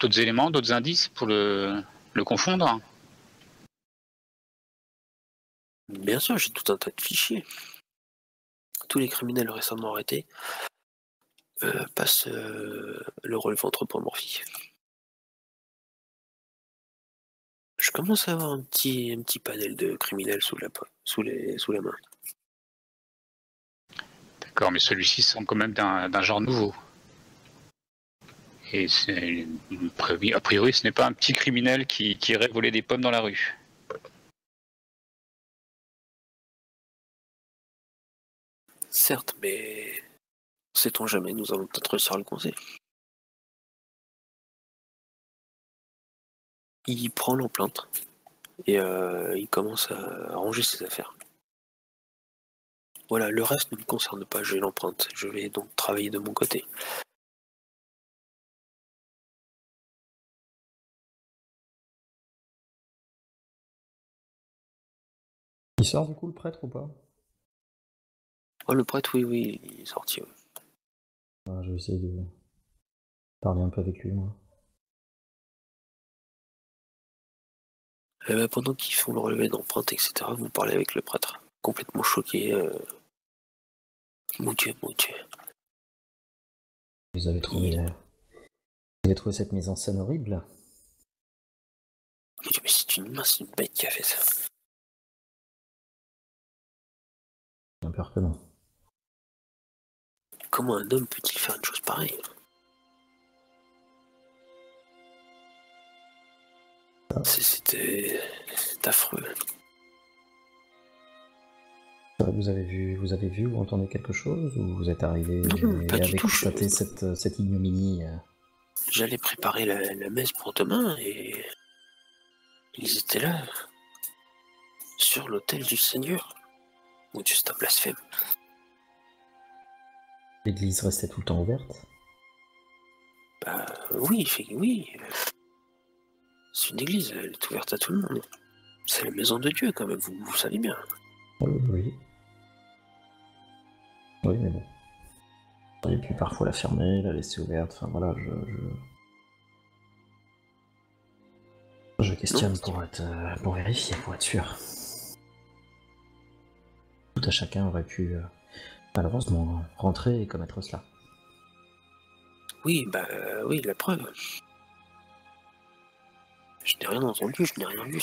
Speaker 1: éléments, d'autres indices pour le confondre?
Speaker 2: Bien sûr, j'ai tout un tas de fichiers. Tous les criminels récemment arrêtés passent le relevé anthropomorphique. Je commence à avoir un petit panel de criminels sous la main.
Speaker 1: D'accord, mais celui-ci semble quand même d'un genre nouveau. Et a priori, ce n'est pas un petit criminel qui irait voler des pommes dans la rue.
Speaker 2: Certes, mais sait-on jamais, nous allons peut-être réussir à le coincer. Il prend l'empreinte et il commence à ranger ses affaires. Voilà, le reste ne me concerne pas, j'ai l'empreinte. Je vais donc travailler de mon côté.
Speaker 3: Il sort du coup le prêtre ou pas?
Speaker 2: Oh, le prêtre, oui, il est sorti. Ouais.
Speaker 3: Ah, je vais essayer de parler un peu avec lui, moi.
Speaker 2: Pendant qu'ils font le relevé d'empreintes, etc., vous parlez avec le prêtre, complètement choqué. Mon Dieu.
Speaker 3: Vous avez trouvé cette mise en scène horrible?
Speaker 2: Mais c'est une bête qui a fait ça.
Speaker 3: Bien peur que non.
Speaker 2: Comment un homme peut-il faire une chose pareille? C'est affreux.
Speaker 3: Vous avez vu ou entendu quelque chose, ou vous êtes arrivé
Speaker 2: pas
Speaker 3: et
Speaker 2: du
Speaker 3: avez
Speaker 2: tout,
Speaker 3: constaté cette ignominie?
Speaker 2: J'allais préparer la messe pour demain et ils étaient là, sur l'autel du Seigneur. Mon Dieu, c'est un blasphème.
Speaker 3: L'église restait tout le temps ouverte?
Speaker 2: Bah oui. C'est une église, elle est ouverte à tout le monde. C'est la maison de Dieu quand même, vous savez bien.
Speaker 3: Oui, mais bon. Et puis parfois la fermer, la laisser ouverte, enfin voilà, je questionne pour vérifier, pour être sûr. Tout à chacun aurait pu, malheureusement, rentrer et commettre cela.
Speaker 2: Oui, oui, la preuve. Je n'ai rien entendu, je n'ai rien vu,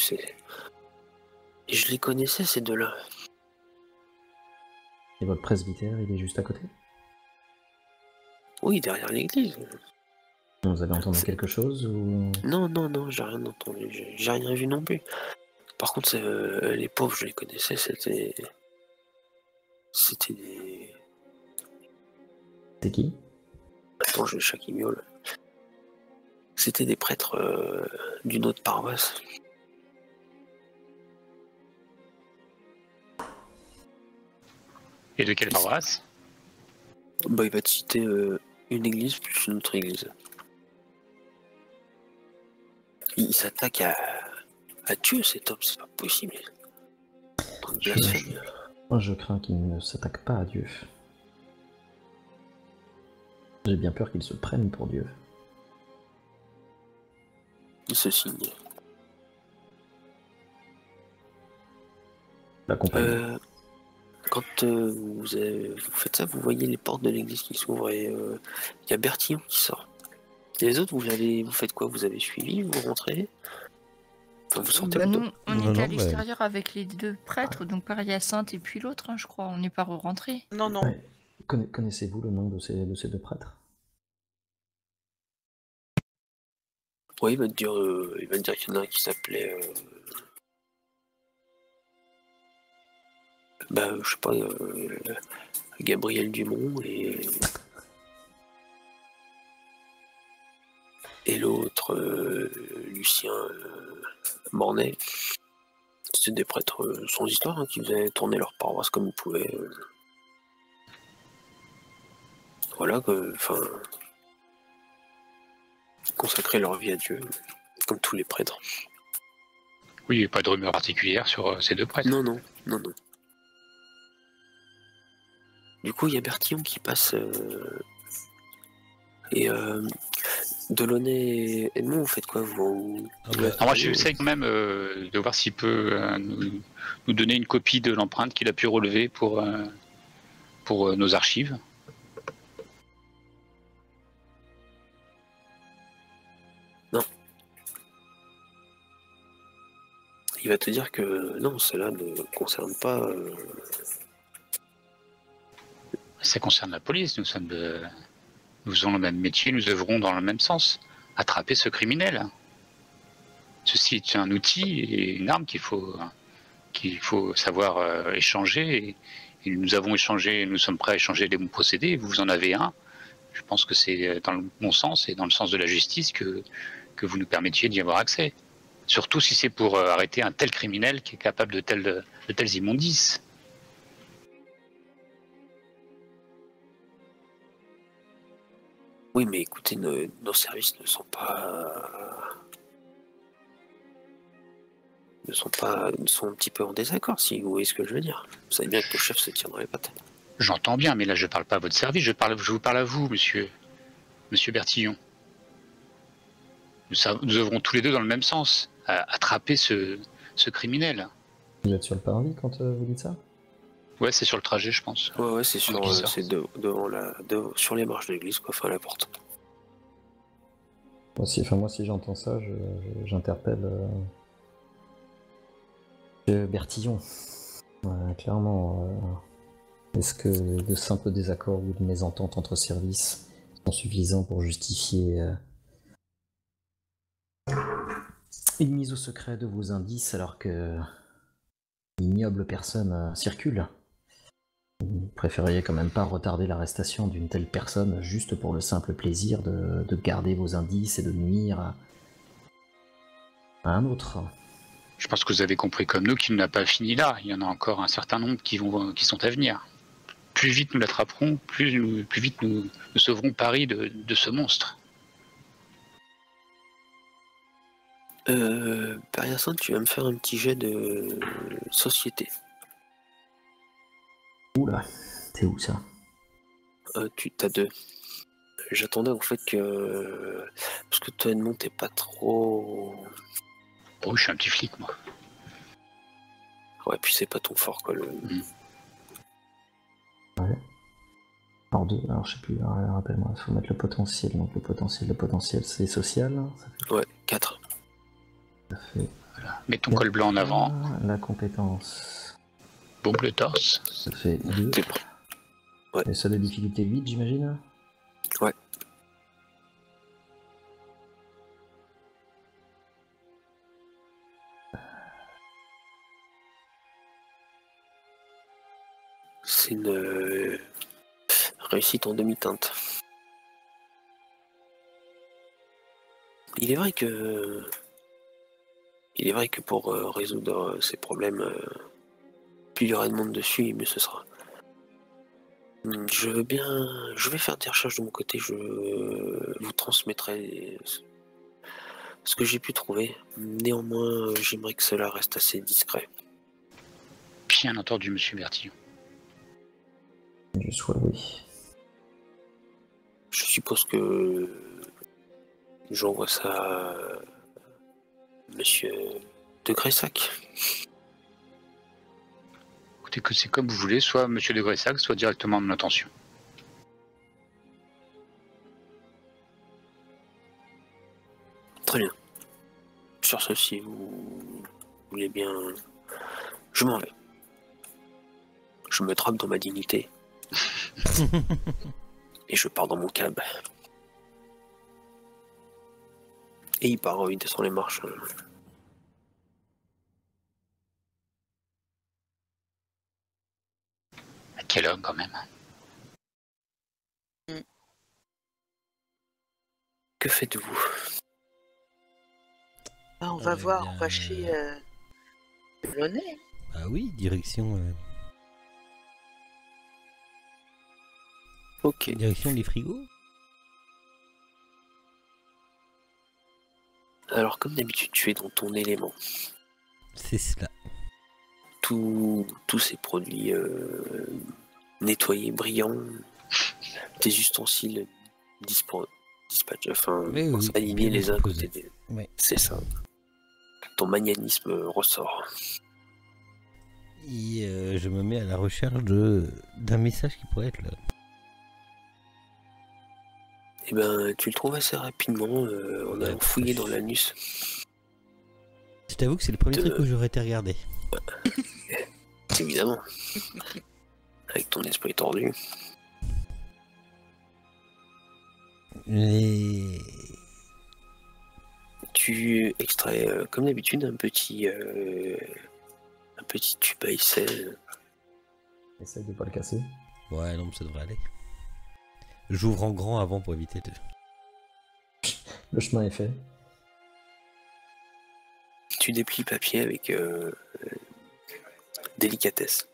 Speaker 2: Et je les connaissais, ces deux-là.
Speaker 3: Et votre presbytère, il est juste à côté?
Speaker 2: Oui, derrière l'église.
Speaker 3: Vous avez entendu quelque chose ou...
Speaker 2: Non, j'ai rien entendu, j'ai rien vu non plus. Par contre, les pauvres, je les connaissais, c'était des...
Speaker 3: C'est qui?
Speaker 2: Attends, j'ai le chat qui miaule. C'était des prêtres d'une autre paroisse.
Speaker 1: Et de quelle paroisse?
Speaker 2: Il va te citer une église plus une autre église. Il s'attaque à Dieu, cet homme, c'est pas possible.
Speaker 3: Moi, je crains qu'il ne s'attaque pas à Dieu. J'ai bien peur qu'il se prenne pour Dieu.
Speaker 2: Il se signe.
Speaker 3: La compagnie.
Speaker 2: Quand vous faites ça, vous voyez les portes de l'église qui s'ouvrent et il y a Bertillon qui sort. Et les autres, vous faites quoi? Vous avez suivi? Vous rentrez? Enfin, vous sortez plutôt.
Speaker 5: Nous, on était à l'extérieur avec les deux prêtres, donc par Hyacinthe et puis l'autre, je crois. On n'est pas rentré.
Speaker 6: Non.
Speaker 3: Ouais. Connaissez-vous le nom de ces deux prêtres?
Speaker 2: Oui, il va te dire qu'il y en a un qui s'appelait... je sais pas, Gabriel Dumont et l'autre, Lucien Mornay. C'était des prêtres sans histoire qui faisaient tourner leur paroisse comme ils pouvaient. Voilà, consacrer leur vie à Dieu, comme tous les prêtres.
Speaker 1: Oui, il n'y a pas de rumeur particulière sur ces deux prêtres.
Speaker 2: Non. Du coup, il y a Bertillon qui passe et Delaunay et Edmond, vous faites quoi vous
Speaker 1: Moi, j'essaie quand même de voir s'il peut nous donner une copie de l'empreinte qu'il a pu relever pour nos archives.
Speaker 2: Non. Il va te dire que non, cela ne concerne pas...
Speaker 1: Ça concerne la police, nous faisons le même métier, nous œuvrons dans le même sens. Attraper ce criminel. Ceci est un outil et une arme qu'il faut savoir échanger. Et nous avons échangé, nous sommes prêts à échanger des bons procédés. Vous en avez un. Je pense que c'est dans le bon sens et dans le sens de la justice que vous nous permettiez d'y avoir accès. Surtout si c'est pour arrêter un tel criminel qui est capable de telles immondices.
Speaker 2: Oui, mais écoutez, nos services ne sont un petit peu en désaccord, si vous voyez ce que je veux dire. Vous savez bien que le chef se tiendrait les pattes.
Speaker 1: J'entends bien, mais là je parle pas à votre service, je vous parle à vous, monsieur Bertillon. Nous œuvrons tous les deux dans le même sens, à attraper ce criminel.
Speaker 3: Vous êtes sur le parvis quand vous dites ça?
Speaker 1: Ouais, c'est sur le trajet, je pense.
Speaker 2: Ouais, c'est sur les marches de l'église, quoi, enfin à la porte.
Speaker 3: Moi, si j'entends ça, j'interpelle Bertillon. Clairement, est-ce que de simples désaccords ou de mésententes entre services sont suffisants pour justifier une mise au secret de vos indices alors que ignoble personne circule? Vous préfériez quand même pas retarder l'arrestation d'une telle personne juste pour le simple plaisir de garder vos indices et de nuire à un autre?
Speaker 1: Je pense que vous avez compris comme nous qu'il n'a pas fini là. Il y en a encore un certain nombre qui sont à venir. Plus vite nous l'attraperons, plus vite nous sauverons Paris de ce monstre.
Speaker 2: Père Hyacinthe, tu vas me faire un petit jet de société.
Speaker 3: Oula, c'est où ça?
Speaker 2: Tu t'as 2. J'attendais en fait que... Parce que toi, Edmond, t'es pas trop...
Speaker 1: Oh, je suis un petit flic, moi.
Speaker 2: Ouais, puis c'est pas ton fort, quoi.
Speaker 3: Ouais. Alors, je sais plus, rappelle-moi, il faut mettre le potentiel. Donc le potentiel, c'est social. Ça fait...
Speaker 2: Ouais, 4.
Speaker 3: Ça fait...
Speaker 1: Voilà. Mets ton col blanc en avant.
Speaker 3: La compétence.
Speaker 1: Bombe le torse.
Speaker 3: Ça fait 2.
Speaker 2: Ouais.
Speaker 3: Et ça de difficulté 8, j'imagine.
Speaker 2: Ouais. C'est une réussite en demi-teinte. Il est vrai que pour résoudre ces problèmes, plus il y aura de monde dessus, mieux ce sera. Je vais faire des recherches de mon côté, je vous transmettrai ce que j'ai pu trouver. Néanmoins, j'aimerais que cela reste assez discret.
Speaker 1: Bien entendu, monsieur Bertillon.
Speaker 3: Je souhaite, oui.
Speaker 2: Je suppose que j'envoie ça à monsieur de Gressac.
Speaker 1: Écoutez, que c'est comme vous voulez, soit monsieur de Gressac, soit directement à mon attention.
Speaker 2: Très bien. Sur ce, si vous voulez bien, je m'en vais. Je me trappe dans ma dignité. Et je pars dans mon cab. Et il part, il descend les marches.
Speaker 1: Quel homme, quand même.
Speaker 2: Que faites-vous?
Speaker 6: On va voir, on va chez Delaunay.
Speaker 4: Ah oui, direction...
Speaker 2: Ok.
Speaker 4: Direction les frigos.
Speaker 2: Alors, comme d'habitude, tu es dans ton élément.
Speaker 4: C'est cela.
Speaker 2: Tous ces produits nettoyés, brillants, tes ustensiles dispatch, enfin,
Speaker 4: Oui,
Speaker 2: alignés les uns à côté des...
Speaker 4: Oui.
Speaker 2: C'est ça. Ton magnanimme ressort.
Speaker 4: Et je me mets à la recherche d'un message qui pourrait être là.
Speaker 2: Eh ben, tu le trouves assez rapidement en allant fouiller dans l'anus.
Speaker 4: Je t'avoue que c'est le premier truc que j'aurais été regarder.
Speaker 2: Évidemment. Avec ton esprit tordu.
Speaker 4: Et...
Speaker 2: Tu extrais, comme d'habitude, un petit tube à aisselle.
Speaker 3: Essaye de pas le casser.
Speaker 4: Ouais, non, mais ça devrait aller. J'ouvre en grand avant pour éviter de...
Speaker 3: Le chemin est fait.
Speaker 2: Tu déplies le papier avec délicatesse.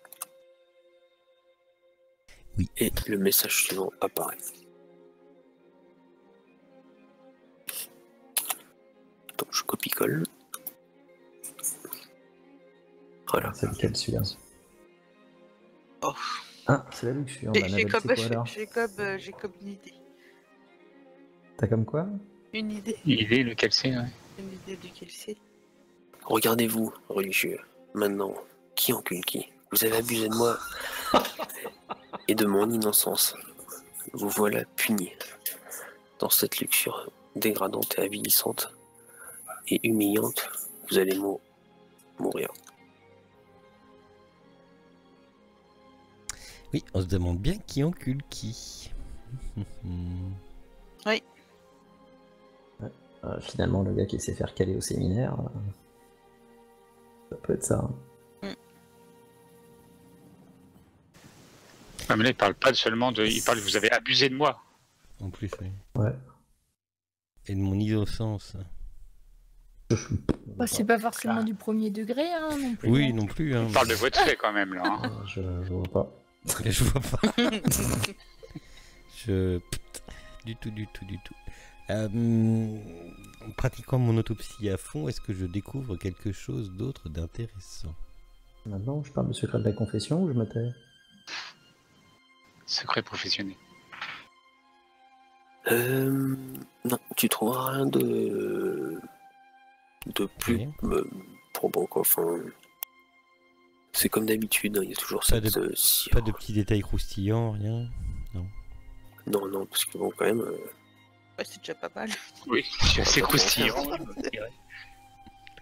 Speaker 4: Oui.
Speaker 2: Et le message suivant apparaît. Attends, je copie-colle. Voilà.
Speaker 3: C'est lequel celui-là?
Speaker 6: Oh.
Speaker 3: Ah, c'est la luxe.
Speaker 6: J'ai comme une idée.
Speaker 3: T'as comme quoi?
Speaker 6: Une idée.
Speaker 1: Une idée, lequel c'est, ouais.
Speaker 6: Une idée duquel c'est.
Speaker 2: Regardez-vous, religieux. Maintenant, qui encule qui? Vous avez abusé de moi et de mon innocence. Vous voilà puni. Dans cette luxure dégradante et avilissante et humiliante, vous allez mourir.
Speaker 4: Oui, on se demande bien qui encule qui.
Speaker 6: Oui.
Speaker 3: Finalement, le gars qui sait faire caler au séminaire, ça peut être ça.
Speaker 1: Ah, mais là, il parle pas seulement de... Il parle, vous avez abusé de moi.
Speaker 4: En plus, oui.
Speaker 3: Ouais.
Speaker 4: Et de mon innocence.
Speaker 5: Bah, c'est pas forcément du premier degré, hein, non plus.
Speaker 4: Oui, non plus. Hein,
Speaker 1: Il parle de votre fait, quand même, là. Hein.
Speaker 3: Je vois pas.
Speaker 4: Je vois pas. Du tout. En pratiquant mon autopsie à fond, est-ce que je découvre quelque chose d'autre d'intéressant?
Speaker 3: Maintenant, je parle du secret de la confession ou je me tais?
Speaker 1: Secret professionnel.
Speaker 2: Non, tu trouveras rien de plus
Speaker 4: Rien.
Speaker 2: probant, quoi. Enfin, c'est comme d'habitude, hein, il y a toujours
Speaker 4: Pas
Speaker 2: cette
Speaker 4: Pas de petits détails croustillants, rien.
Speaker 2: Non, parce que bon, quand même.
Speaker 6: Ouais, c'est déjà pas mal.
Speaker 1: Oui, c'est assez croustillant.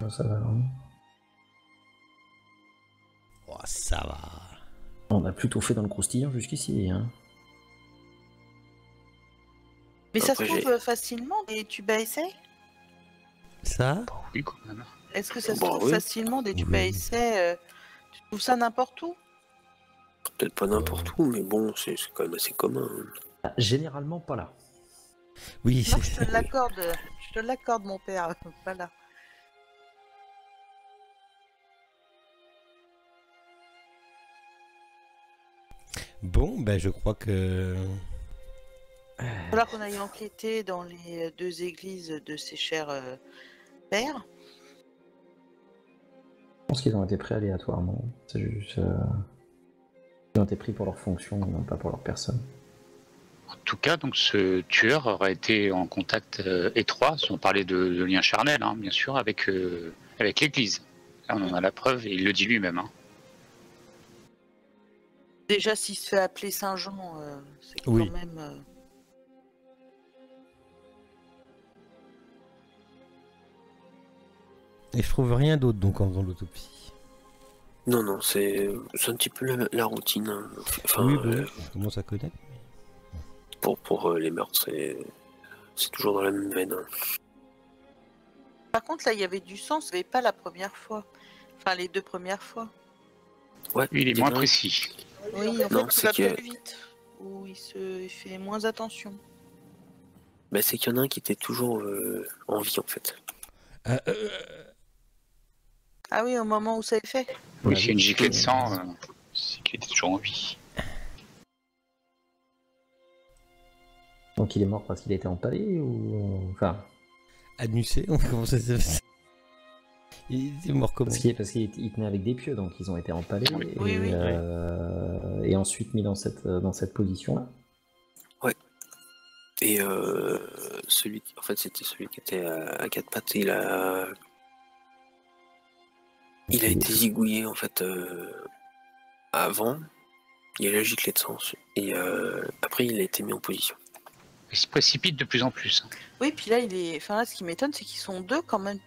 Speaker 3: Ça va, hein.
Speaker 4: Oh, ça va.
Speaker 3: On a plutôt fait dans le croustillant jusqu'ici. Hein.
Speaker 6: Mais ça
Speaker 2: Après,
Speaker 6: se trouve facilement des tubes à essai?
Speaker 4: Ça
Speaker 1: Oui, quand même.
Speaker 6: Est-ce que ça se
Speaker 2: Bah
Speaker 6: trouve
Speaker 2: oui.
Speaker 6: facilement des tubes à essai Tu trouves ça n'importe où?
Speaker 2: Peut-être pas n'importe où, mais bon, c'est quand même assez commun. Hein.
Speaker 3: Ah, généralement pas là.
Speaker 4: Oui,
Speaker 6: Non, je te l'accorde. Je te l'accorde, mon père. Voilà.
Speaker 4: Bon, ben je crois que...
Speaker 6: Il va falloir qu'on aille enquêter dans les 2 églises de ces chers pères.
Speaker 3: Je pense qu'ils ont été pris aléatoirement. C'est juste. Ils ont été pris pour leur fonction, non pas pour leur personne.
Speaker 1: En tout cas, donc ce tueur aurait été en contact étroit, si on parlait de lien charnel, hein, bien sûr, avec l'Église. Là, on en a la preuve et il le dit lui-même. Hein.
Speaker 6: Déjà, s'il se fait appeler Saint-Jean, c'est quand
Speaker 4: Oui.
Speaker 6: même...
Speaker 4: Et je trouve rien d'autre donc en faisant l'autopsie.
Speaker 2: Non, c'est un petit peu la routine. Hein. Enfin,
Speaker 4: Oui, bon, je commence à connaître.
Speaker 2: pour les meurtres, c'est toujours dans la même veine. Hein.
Speaker 6: Par contre, là, il y avait du sang, ce n'avait pas la première fois. Enfin, les 2 premières fois.
Speaker 2: Ouais,
Speaker 1: Lui, il est moins précis.
Speaker 6: Oui, en
Speaker 2: Non,
Speaker 6: fait,
Speaker 2: c'est
Speaker 6: ça va
Speaker 2: que-
Speaker 6: plus vite. Où il fait moins attention.
Speaker 2: Bah, c'est qu'il y en a un qui était toujours en vie, en fait.
Speaker 6: Ah oui, au moment où ça est fait.
Speaker 1: Oui,
Speaker 4: Ah
Speaker 1: s'il y a
Speaker 4: oui.
Speaker 1: une giclée de sang, c'est qu'il était toujours en vie.
Speaker 3: Donc il est mort parce qu'il a été empalé ou. Enfin.
Speaker 4: Anusé, comment ça s'est fait? Il est mort comment?
Speaker 3: Parce qu'il tenait avec des pieux, donc ils ont été empalés
Speaker 1: Oui.
Speaker 3: et,
Speaker 6: Oui.
Speaker 3: et ensuite mis dans cette position-là.
Speaker 2: Et en fait, c'était celui qui était à 4 pattes. Il a été zigouillé, en fait, avant. Il y a la giclée de sang. Et après, il a été mis en position.
Speaker 1: Il se précipite de plus en plus. Hein.
Speaker 6: Oui, puis là, Enfin, là, ce qui m'étonne, c'est qu'ils sont 2 quand même.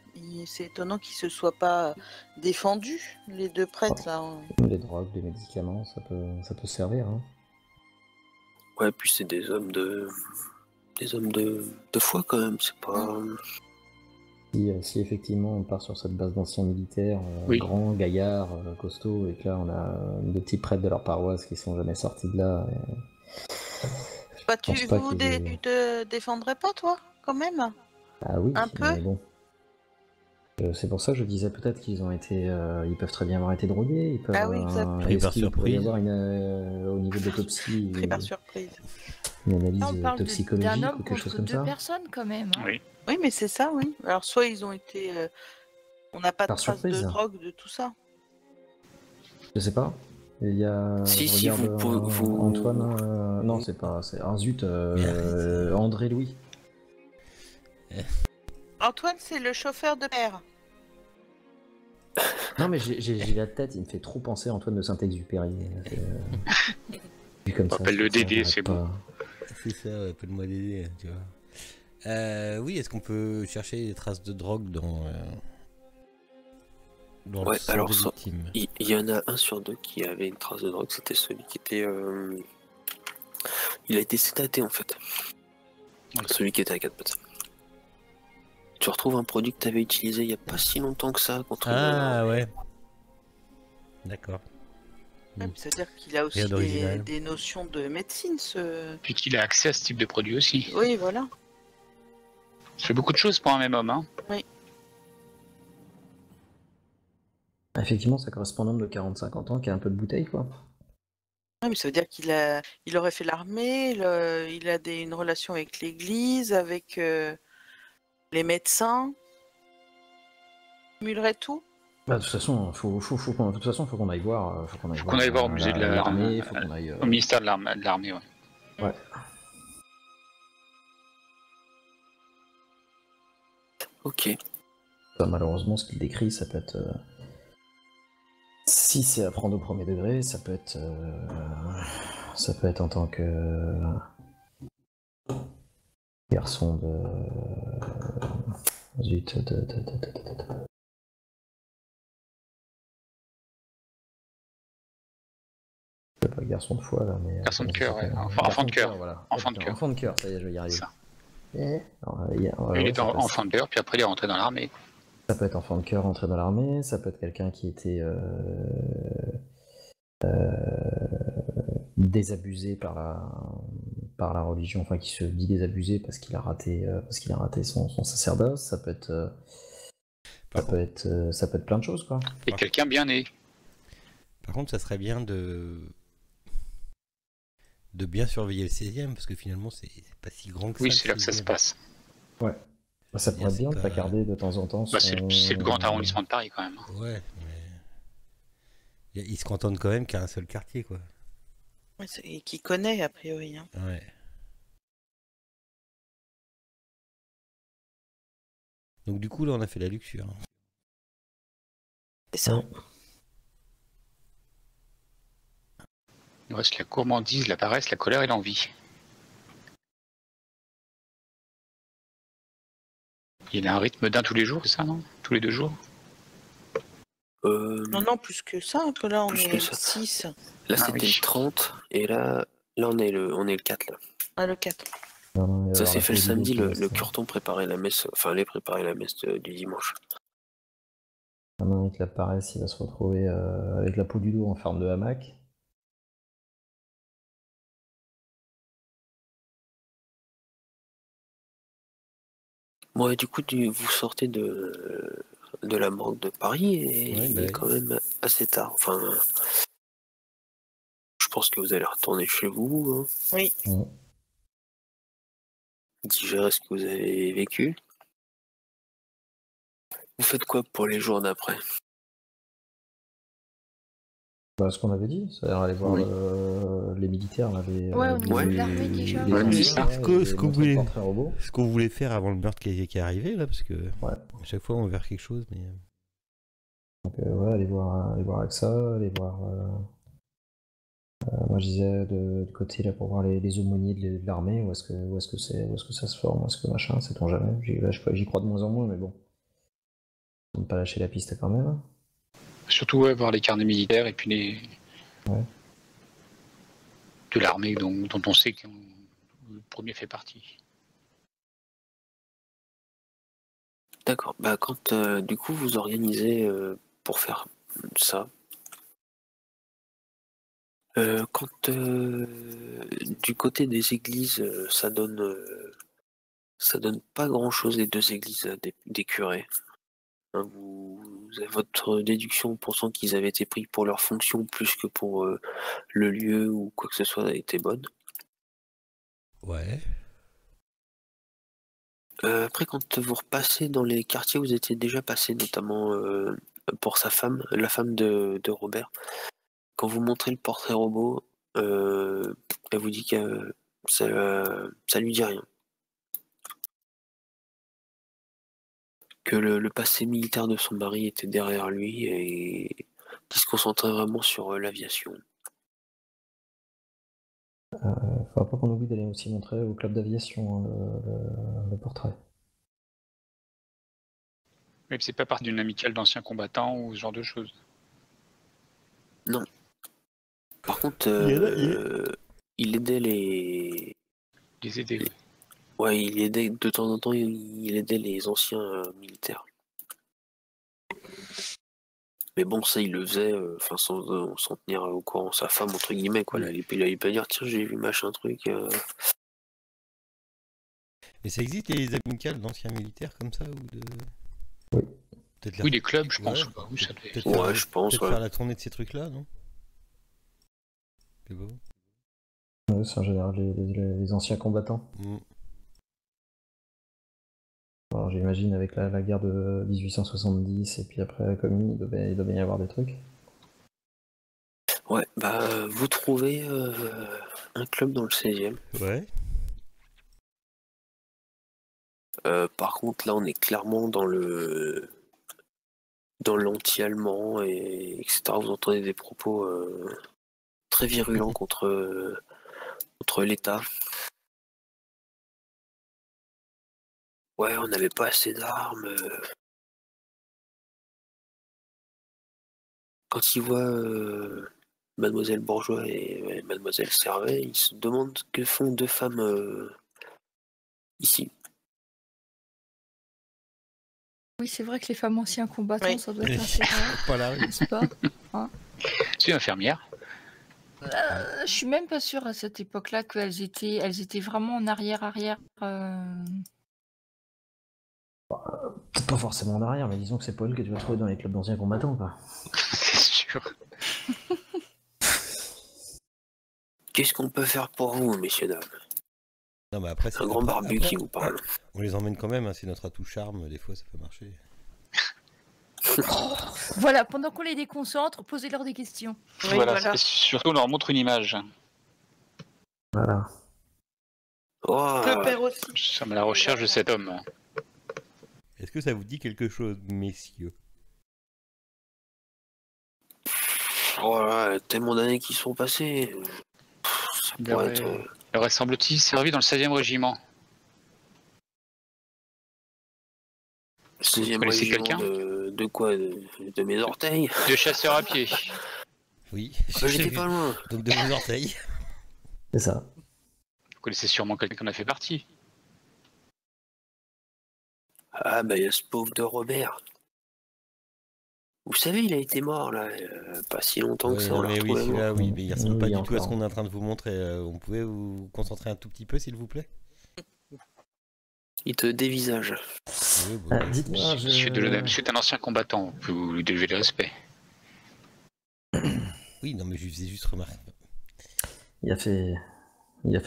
Speaker 6: C'est étonnant qu'ils se soient pas défendus, les 2 prêtres, là.
Speaker 3: Les drogues, les médicaments, ça peut servir. Hein.
Speaker 2: Ouais, puis c'est des hommes de foi, quand même. C'est pas...
Speaker 3: Si effectivement on part sur cette base d'anciens militaires,
Speaker 1: Oui.
Speaker 3: grands, gaillards, costauds, et que là on a 2 petits prêtres de leur paroisse qui sont jamais sortis de là.
Speaker 6: Bah,
Speaker 3: pense pas
Speaker 6: tu
Speaker 3: qu'ils-
Speaker 6: te défendrais pas, toi, quand même?
Speaker 3: Ah oui,
Speaker 6: Un peu.
Speaker 3: mais bon. C'est pour ça que je disais peut-être qu'ils ont été. Ils peuvent très bien avoir été drogués. Ils peuvent,
Speaker 6: Ah oui, exact.
Speaker 4: Pris par
Speaker 3: est-ce qu'il pourrait y
Speaker 4: surprise.
Speaker 3: avoir au niveau de l'autopsie
Speaker 6: Pris par surprise.
Speaker 3: une analyse
Speaker 5: Là, on parle d'un
Speaker 3: toxicologique
Speaker 5: homme
Speaker 3: ou quelque chose
Speaker 5: contre
Speaker 3: comme
Speaker 5: 2
Speaker 3: ça
Speaker 5: personnes quand même. Hein.
Speaker 1: Oui.
Speaker 6: Oui, mais c'est ça, oui. Alors, soit ils ont été... on n'a pas de
Speaker 3: Par
Speaker 6: traces
Speaker 3: surprise.
Speaker 6: de drogue, de tout ça.
Speaker 3: Je sais pas. Il y a.
Speaker 2: Si,
Speaker 3: je
Speaker 2: si,
Speaker 3: regarde,
Speaker 2: vous-
Speaker 3: Antoine. Non, c'est pas. C'est un zut. André Louis.
Speaker 6: Antoine, c'est le chauffeur de père.
Speaker 3: Non, mais j'ai la tête, il me fait trop penser à Antoine de Saint-Exupéry. Vu comme
Speaker 1: On appelle le
Speaker 3: ça
Speaker 1: Dédé,
Speaker 3: m'arrête
Speaker 1: c'est
Speaker 3: pas.
Speaker 1: bon.
Speaker 4: C'est ça, appelle-moi Dédé, tu vois. Oui, est-ce qu'on peut chercher des traces de drogue dans
Speaker 2: Ouais,
Speaker 4: le sang
Speaker 2: alors
Speaker 4: des
Speaker 2: ça-
Speaker 4: victimes?
Speaker 2: Il y en a un sur 2 qui avait une trace de drogue. C'était celui qui était... Il a été sédaté, en fait.
Speaker 1: Oui.
Speaker 2: Celui qui était à 4 pattes. Tu retrouves un produit que tu avais utilisé il n'y a pas si longtemps que ça contre
Speaker 4: Ah ouais. D'accord.
Speaker 6: Ouais, mais ça veut dire qu'il a aussi
Speaker 4: Rien d'original.
Speaker 6: des notions de médecine, ce...
Speaker 1: Puis qu'il a accès à ce type de produit aussi.
Speaker 6: Oui, voilà.
Speaker 1: Ça fait beaucoup de choses pour un même homme. Hein.
Speaker 3: Effectivement, ça correspond à un homme de 40-50 ans qui a un peu de bouteille, quoi.
Speaker 6: Ouais, mais ça veut dire il aurait fait l'armée, il a une relation avec l'église, avec les médecins. Il cumulerait tout.
Speaker 3: Bah, de toute façon, faut qu'on aille voir. Faut
Speaker 1: qu'on aille voir au musée de
Speaker 3: l'armée. Faut qu'on aille.
Speaker 1: Au ministère de l'armée, ouais.
Speaker 3: Ouais.
Speaker 2: Ok.
Speaker 3: Bah, malheureusement, ce qu'il décrit, ça peut être. Si c'est à prendre au premier degré, ça peut être. Ça peut être en tant que. Garçon de. Zut, pas garçon de foi là, mais.
Speaker 1: Garçon de cœur, ouais.
Speaker 3: Enfin,
Speaker 1: Enfant de cœur.
Speaker 3: Voilà.
Speaker 1: Enfant de cœur.
Speaker 3: Enfant de cœur, ça y est, je vais y arriver.
Speaker 1: Ça.
Speaker 3: Il
Speaker 1: était enfant de cœur, puis après il est rentré dans l'armée.
Speaker 3: Ça peut être enfant de cœur rentré dans l'armée, ça peut être quelqu'un qui était désabusé par la religion, enfin qui se dit désabusé parce qu'il a raté son sacerdoce. Ça peut être ça peut être plein de choses, quoi.
Speaker 1: Et quelqu'un bien né.
Speaker 4: Par contre, ça serait bien de bien surveiller le 16e, parce que finalement, c'est pas si grand que ça.
Speaker 1: Oui, c'est là que ça se passe.
Speaker 3: Ouais. Ça pourrait être bien de placarder de temps en temps.
Speaker 1: C'est le grand arrondissement de Paris, quand même.
Speaker 4: Ouais, mais il se contente quand même qu'à un seul quartier, quoi.
Speaker 6: Et qui connaît, a priori. Hein.
Speaker 4: Ouais. Donc du coup, là, on a fait la luxure.
Speaker 6: C'est ça.
Speaker 1: Il reste la gourmandise, la paresse, la colère et l'envie. Il a un rythme d'un tous les jours, c'est ça, non? Tous les 2 jours?
Speaker 6: Non, plus que ça, un peu là, on
Speaker 2: Plus
Speaker 6: est
Speaker 2: que ça.
Speaker 6: 6.
Speaker 2: Là, c'était
Speaker 1: oui.
Speaker 2: le 30, et là on est le 4, là.
Speaker 6: Ah, le 4.
Speaker 2: Ça s'est fait le samedi, le curton préparait la messe, enfin, allait préparer la messe du dimanche.
Speaker 3: Avec la paresse, il va se retrouver avec la peau du loup en forme de hamac.
Speaker 2: Bon, et du coup, vous sortez de la morgue de Paris, et
Speaker 4: Ouais,
Speaker 2: il est quand même assez tard. Enfin, je pense que vous allez retourner chez vous. Hein.
Speaker 6: Oui.
Speaker 3: Ouais.
Speaker 2: Digérer ce que vous avez vécu. Vous faites quoi pour les jours d'après?
Speaker 3: Bah, ce qu'on avait dit, c'est-à-dire aller voir
Speaker 2: Oui.
Speaker 3: les militaires, là,
Speaker 5: Ouais, au niveau de l'armée, déjà.
Speaker 3: les
Speaker 1: Ouais, mais
Speaker 3: anciens,
Speaker 1: ça,
Speaker 3: et
Speaker 4: ce qu'on
Speaker 3: montrer
Speaker 4: voulait-
Speaker 3: le portrait robot.
Speaker 4: Ce qu'on voulait faire avant le meurtre qui est arrivé, là, parce que
Speaker 3: Ouais.
Speaker 4: à chaque fois, on verra quelque chose, mais...
Speaker 3: Donc, ouais, aller voir avec ça, aller voir. Moi, je disais de côté là pour voir les aumôniers de l'armée, où est-ce que ça se forme, où est-ce que machin, sait-on jamais. J'y crois de moins en moins, mais bon. Ne pas lâcher la piste quand même.
Speaker 1: surtout voir les carnets militaires et puis
Speaker 3: Ouais.
Speaker 1: de l'armée dont on sait que le premier fait partie.
Speaker 2: D'accord. Bah, quand du coup vous organisez pour faire ça, quand du côté des églises, ça donne pas grand-chose, les 2 églises des curés. Hein, vous avez votre déduction pensant qu'ils avaient été pris pour leur fonction plus que pour le lieu ou quoi que ce soit a été bonne.
Speaker 4: Ouais.
Speaker 2: Après, quand vous repassez dans les quartiers où vous étiez déjà passé, notamment pour sa femme, la femme de Robert, quand vous montrez le portrait robot, elle vous dit que ça lui dit rien. Que le passé militaire de son mari était derrière lui et qu'il se concentrait vraiment sur l'aviation.
Speaker 3: Faudra pas qu'on oublie d'aller aussi montrer au club d'aviation le portrait.
Speaker 1: Mais c'est pas partie d'une amicale d'anciens combattants ou ce genre de choses.
Speaker 2: Non. Par contre, il aidait les...
Speaker 1: Les aider, oui.
Speaker 2: Ouais, il aidait de temps en temps, il aidait les anciens militaires. Mais bon, ça, il le faisait enfin sans tenir au courant sa femme, entre guillemets, quoi. Là, il allait pas dire, tiens, j'ai vu machin truc.
Speaker 4: Mais ça existe les amicales d'anciens militaires comme ça ou de...
Speaker 3: Oui.
Speaker 4: Peut-être
Speaker 1: Oui, les clubs, je pense.
Speaker 4: Ouais,
Speaker 1: Oui, ça devait-
Speaker 4: peut-être
Speaker 2: Ouais,
Speaker 4: faire,
Speaker 2: je pense,
Speaker 4: peut-être
Speaker 2: ouais.
Speaker 4: faire la tournée de ces trucs-là, non? C'est beau.
Speaker 3: Ouais, c'est en général les anciens combattants.
Speaker 4: Mm.
Speaker 3: Alors j'imagine avec la guerre de 1870 et puis après la commune, il devait bien y avoir des trucs.
Speaker 2: Ouais, bah, vous trouvez un club dans le 16e.
Speaker 4: Ouais.
Speaker 2: Par contre, là, on est clairement dans l'anti-allemand, etc. Vous entendez des propos très virulents contre l'État. Ouais, on n'avait pas assez d'armes. Quand ils voient Mademoiselle Bourgeois et Mademoiselle Servet, ils se demandent ce que font deux femmes ici.
Speaker 5: Oui, c'est vrai que les femmes anciens combattants,
Speaker 6: Oui.
Speaker 5: ça doit être assez rare,
Speaker 4: Pas là, oui.
Speaker 5: n'est-ce pas?
Speaker 1: C'est une infirmière.
Speaker 5: Je suis même pas sûre à cette époque-là qu'elles étaient vraiment en arrière-arrière.
Speaker 3: C'est pas forcément en arrière, mais disons que c'est pas elle que tu vas trouver dans les clubs d'anciens combattants, quoi.
Speaker 1: C'est sûr.
Speaker 2: Qu'est-ce qu'on peut faire pour vous, messieurs, dames?
Speaker 4: Non, mais après,
Speaker 2: Un grand barbu qui vous parle.
Speaker 4: On les emmène quand même, hein, c'est notre atout charme, des fois ça peut marcher.
Speaker 5: Voilà, pendant qu'on les déconcentre, posez-leur des questions.
Speaker 6: Oui,
Speaker 1: voilà.
Speaker 6: voilà.
Speaker 1: Et surtout, on leur montre une image.
Speaker 3: Voilà.
Speaker 2: Oh,
Speaker 6: Le père aussi.
Speaker 1: Nous sommes à la recherche de cet homme.
Speaker 4: Est-ce que ça vous dit quelque chose, messieurs?
Speaker 2: oh là là, tellement d'années qui sont passées. Ça
Speaker 1: Il
Speaker 2: pourrait
Speaker 1: aurait,
Speaker 2: être...
Speaker 1: il aurait, semble-t-il, servi dans le 16e régiment.
Speaker 2: 16e
Speaker 1: connaissez
Speaker 2: régiment
Speaker 1: quelqu'un
Speaker 2: de quoi de mes orteils?
Speaker 1: De chasseurs à pied.
Speaker 4: Oui.
Speaker 2: J'étais pas loin.
Speaker 4: Donc de vos orteils.
Speaker 3: C'est ça.
Speaker 1: Vous connaissez sûrement quelqu'un qui en a fait partie.
Speaker 2: Ah bah il y a ce pauvre de Robert. Vous savez, il a été mort là, pas si longtemps que
Speaker 4: Oui,
Speaker 2: ça.
Speaker 4: non,
Speaker 2: On l'a
Speaker 4: mais oui,
Speaker 2: retrouvé
Speaker 4: celui-là,
Speaker 2: mort.
Speaker 4: oui, mais il ressemble pas
Speaker 3: Oui,
Speaker 4: du tout à ce
Speaker 3: encore.
Speaker 4: qu'on est en train de vous montrer. On pouvait vous concentrer un tout petit peu, s'il vous plaît?
Speaker 2: Il te dévisage.
Speaker 4: Oui, bon,
Speaker 3: Dites-moi,
Speaker 1: Monsieur est un ancien combattant. Vous lui devez le respect.
Speaker 4: oui, non, mais je lui faisais juste remarquer.
Speaker 3: il a fait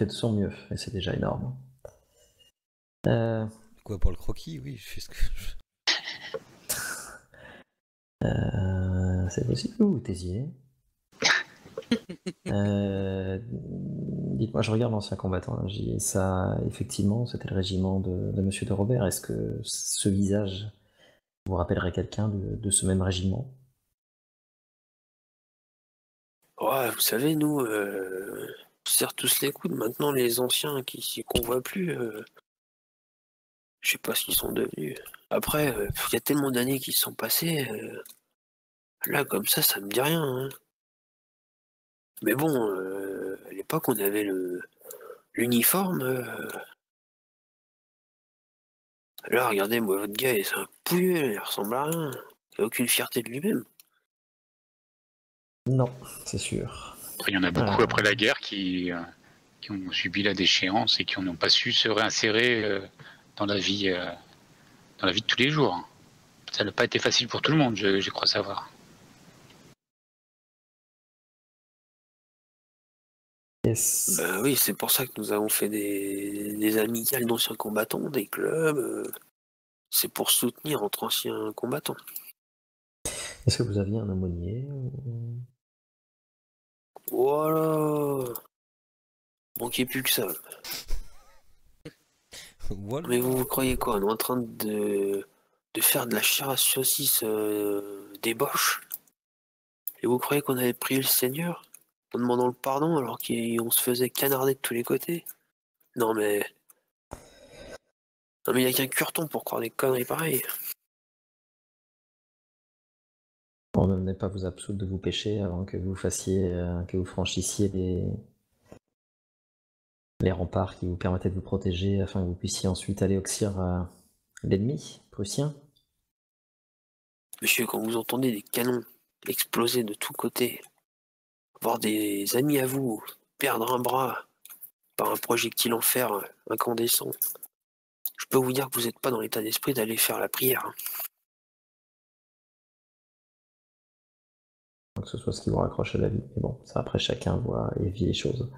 Speaker 3: de son mieux, et c'est déjà énorme.
Speaker 4: Quoi, pour le croquis? Oui, je fais ce que je...
Speaker 3: C'est possible ou Tézier? Dites-moi, je regarde l'ancien combattant. Là, ça, effectivement, c'était le régiment de Monsieur de Robert. Est-ce que ce visage vous rappellerait quelqu'un de ce même régiment?
Speaker 2: Ouais, vous savez, nous, on se serre tous les coudes. Maintenant, les anciens qu'on voit plus, je sais pas ce qu'ils sont devenus. Après, il y a tellement d'années qui se sont passées. Là, comme ça me dit rien. Hein. Mais bon, à l'époque, on avait l'uniforme. Là, regardez, moi, votre gars, c'est un pouilleux, il ressemble à rien. Il a aucune fierté de lui-même.
Speaker 3: Non, c'est sûr.
Speaker 1: Après, il y en a beaucoup après la guerre qui ont subi la déchéance et qui n'ont pas su se réinsérer dans la vie de tous les jours. Ça n'a pas été facile pour tout le monde, je crois savoir.
Speaker 3: Yes.
Speaker 2: Oui, c'est pour ça que nous avons fait des amicales d'anciens combattants, des clubs. C'est pour soutenir entre anciens combattants.
Speaker 3: Est-ce que vous aviez un aumônier ou...
Speaker 2: Voilà. Manquez plus que ça.
Speaker 4: Voilà.
Speaker 2: Mais vous croyez quoi? On est en train de faire de la chair à saucisse des boches? Et vous croyez qu'on avait pris le Seigneur en demandant le pardon alors qu'on se faisait canarder de tous les côtés? Non mais il n'y a qu'un curton pour croire des conneries pareilles.
Speaker 3: On ne venait pas vous absoudre de vos péchés avant que vous fassiez, que vous franchissiez les remparts qui vous permettaient de vous protéger afin que vous puissiez ensuite aller oxyre l'ennemi prussien.
Speaker 2: Monsieur, quand vous entendez des canons exploser de tous côtés, voir des amis à vous perdre un bras par un projectile en fer incandescent, je peux vous dire que vous n'êtes pas dans l'état d'esprit d'aller faire la prière.
Speaker 3: Que ce soit ce qui vous raccroche à la vie. Mais bon, ça après chacun voit et vit les choses.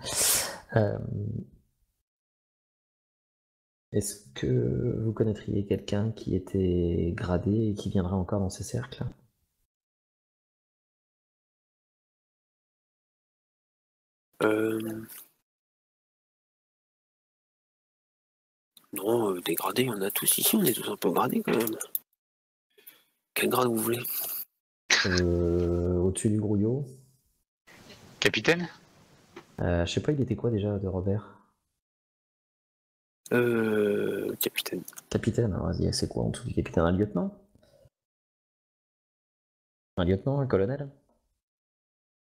Speaker 3: Est-ce que vous connaîtriez quelqu'un qui était gradé et qui viendrait encore dans ces cercles?
Speaker 2: Non, des gradés, il y en a tous ici, on est tous un peu gradés quand même. Quel grade vous voulez?
Speaker 3: Au-dessus du grouillot.
Speaker 1: Capitaine?
Speaker 3: Je sais pas, il était quoi déjà de Robert?
Speaker 2: Capitaine.
Speaker 3: Capitaine, alors vas-y, c'est quoi en dessous du capitaine? Un lieutenant? Un lieutenant, un colonel?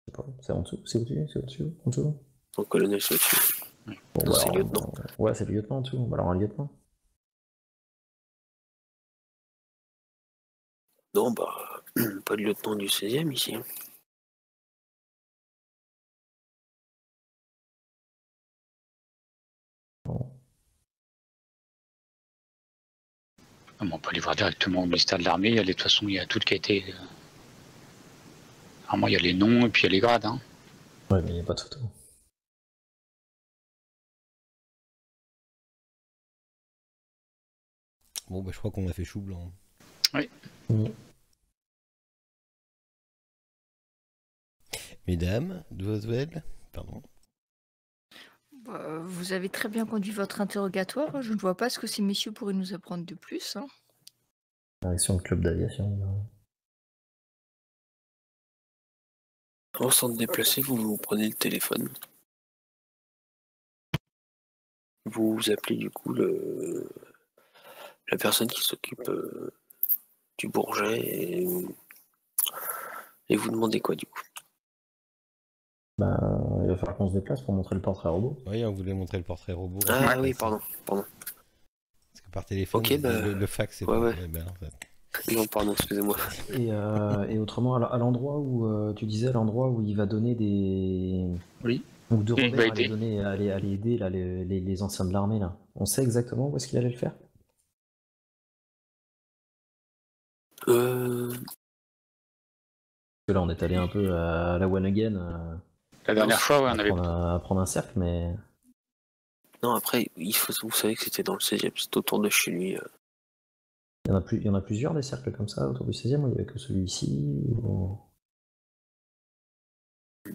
Speaker 3: Je sais pas, c'est en dessous, c'est au-dessus, c'est au-dessus, en dessous?
Speaker 2: Ton colonel, c'est au-dessus.
Speaker 3: Bon,
Speaker 2: Non,
Speaker 3: bah,
Speaker 2: c'est
Speaker 3: alors,
Speaker 2: lieutenant.
Speaker 3: ouais, c'est le lieutenant en dessous, bah, alors un lieutenant.
Speaker 2: Non, bah, pas de lieutenant du 16e ici.
Speaker 3: Bon.
Speaker 1: Ah, bon, on peut aller voir directement au ministère de l'Armée. De toute façon, il y a tout qui a été. Normalement, il y a les noms et puis il y a les grades. Hein.
Speaker 3: Ouais, mais il n'y a pas de photo.
Speaker 4: Bon, bah, je crois qu'on a fait chou blanc.
Speaker 1: Oui.
Speaker 4: Mesdames, demoiselles, pardon.
Speaker 5: Bah, vous avez très bien conduit votre interrogatoire. Je ne vois pas ce que ces messieurs pourraient nous apprendre de plus. Hein.
Speaker 3: Direction de club d'aviation.
Speaker 2: Au centre déplacé, vous prenez le téléphone. Vous appelez du coup la personne qui s'occupe du Bourget et vous demandez quoi du coup?
Speaker 3: Bah, il va falloir qu'on se déplace pour montrer le portrait robot.
Speaker 4: Oui, on voulait montrer le portrait robot.
Speaker 2: Ah oui, pardon.
Speaker 4: Parce que par téléphone,
Speaker 2: Ok, bah,
Speaker 4: le fax, c'est
Speaker 2: ouais,
Speaker 4: pas bien, en fait.
Speaker 2: Non, pardon, excusez-moi.
Speaker 3: Et autrement, à l'endroit où tu disais, à l'endroit où il va donner des.
Speaker 1: Oui.
Speaker 3: Ou de
Speaker 1: Et il va
Speaker 3: Robert
Speaker 1: aider.
Speaker 3: aller aider là, les anciens de l'armée là. On sait exactement où est-ce qu'il allait le faire?
Speaker 2: Euh,
Speaker 3: Parce que là, on est allé un peu à la one again.
Speaker 1: La dernière fois, ouais, on avait.
Speaker 3: À prendre un cercle, mais.
Speaker 2: Non, après, vous savez que c'était dans le 16e, c'était autour de chez lui.
Speaker 3: Il y en a plusieurs des cercles comme ça autour du 16e, ou il n'y avait que celui-ci ou...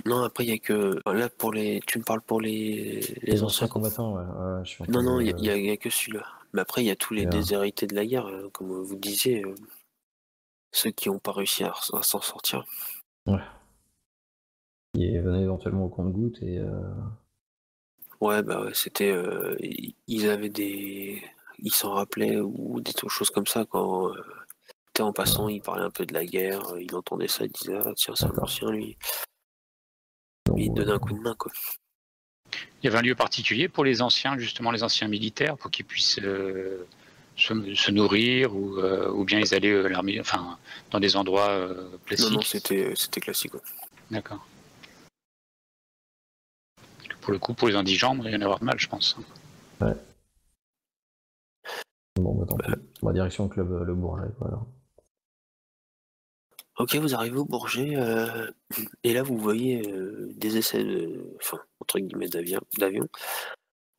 Speaker 2: Non, après, il y a que. Là, tu me parles pour les anciens
Speaker 3: combattants, ouais, je suis en train
Speaker 2: Non,
Speaker 3: de-
Speaker 2: il y a que celui-là. Mais après, il y a tous les
Speaker 3: Bien.
Speaker 2: déshérités de la guerre, comme vous disiez, ceux qui n'ont pas réussi à s'en sortir.
Speaker 3: Ouais. Ils venaient éventuellement au compte-gouttes et.
Speaker 2: Ouais, bah ouais, c'était. Ils avaient des. Ils s'en rappelaient ou des choses comme ça quand. En passant, il parlait un peu de la guerre, il entendait ça, il disait ah tiens, c'est un
Speaker 3: D'accord.
Speaker 2: ancien lui.
Speaker 3: Donc,
Speaker 2: Et il
Speaker 3: ouais.
Speaker 2: donnait un coup de main quoi.
Speaker 1: Il y avait un lieu particulier pour les anciens, justement les anciens militaires, pour qu'ils puissent se nourrir ou bien ils allaient l'armée, enfin dans des endroits classiques.
Speaker 2: Non, c'était classique. Ouais.
Speaker 1: D'accord. Pour le coup, pour les indigents, il va y en avoir mal, je pense.
Speaker 3: Ouais. Bon, bah tant pis. Bon, direction club le Bourget, voilà.
Speaker 2: Ok, vous arrivez au Bourget, et là vous voyez des essais enfin, entre guillemets d'avion.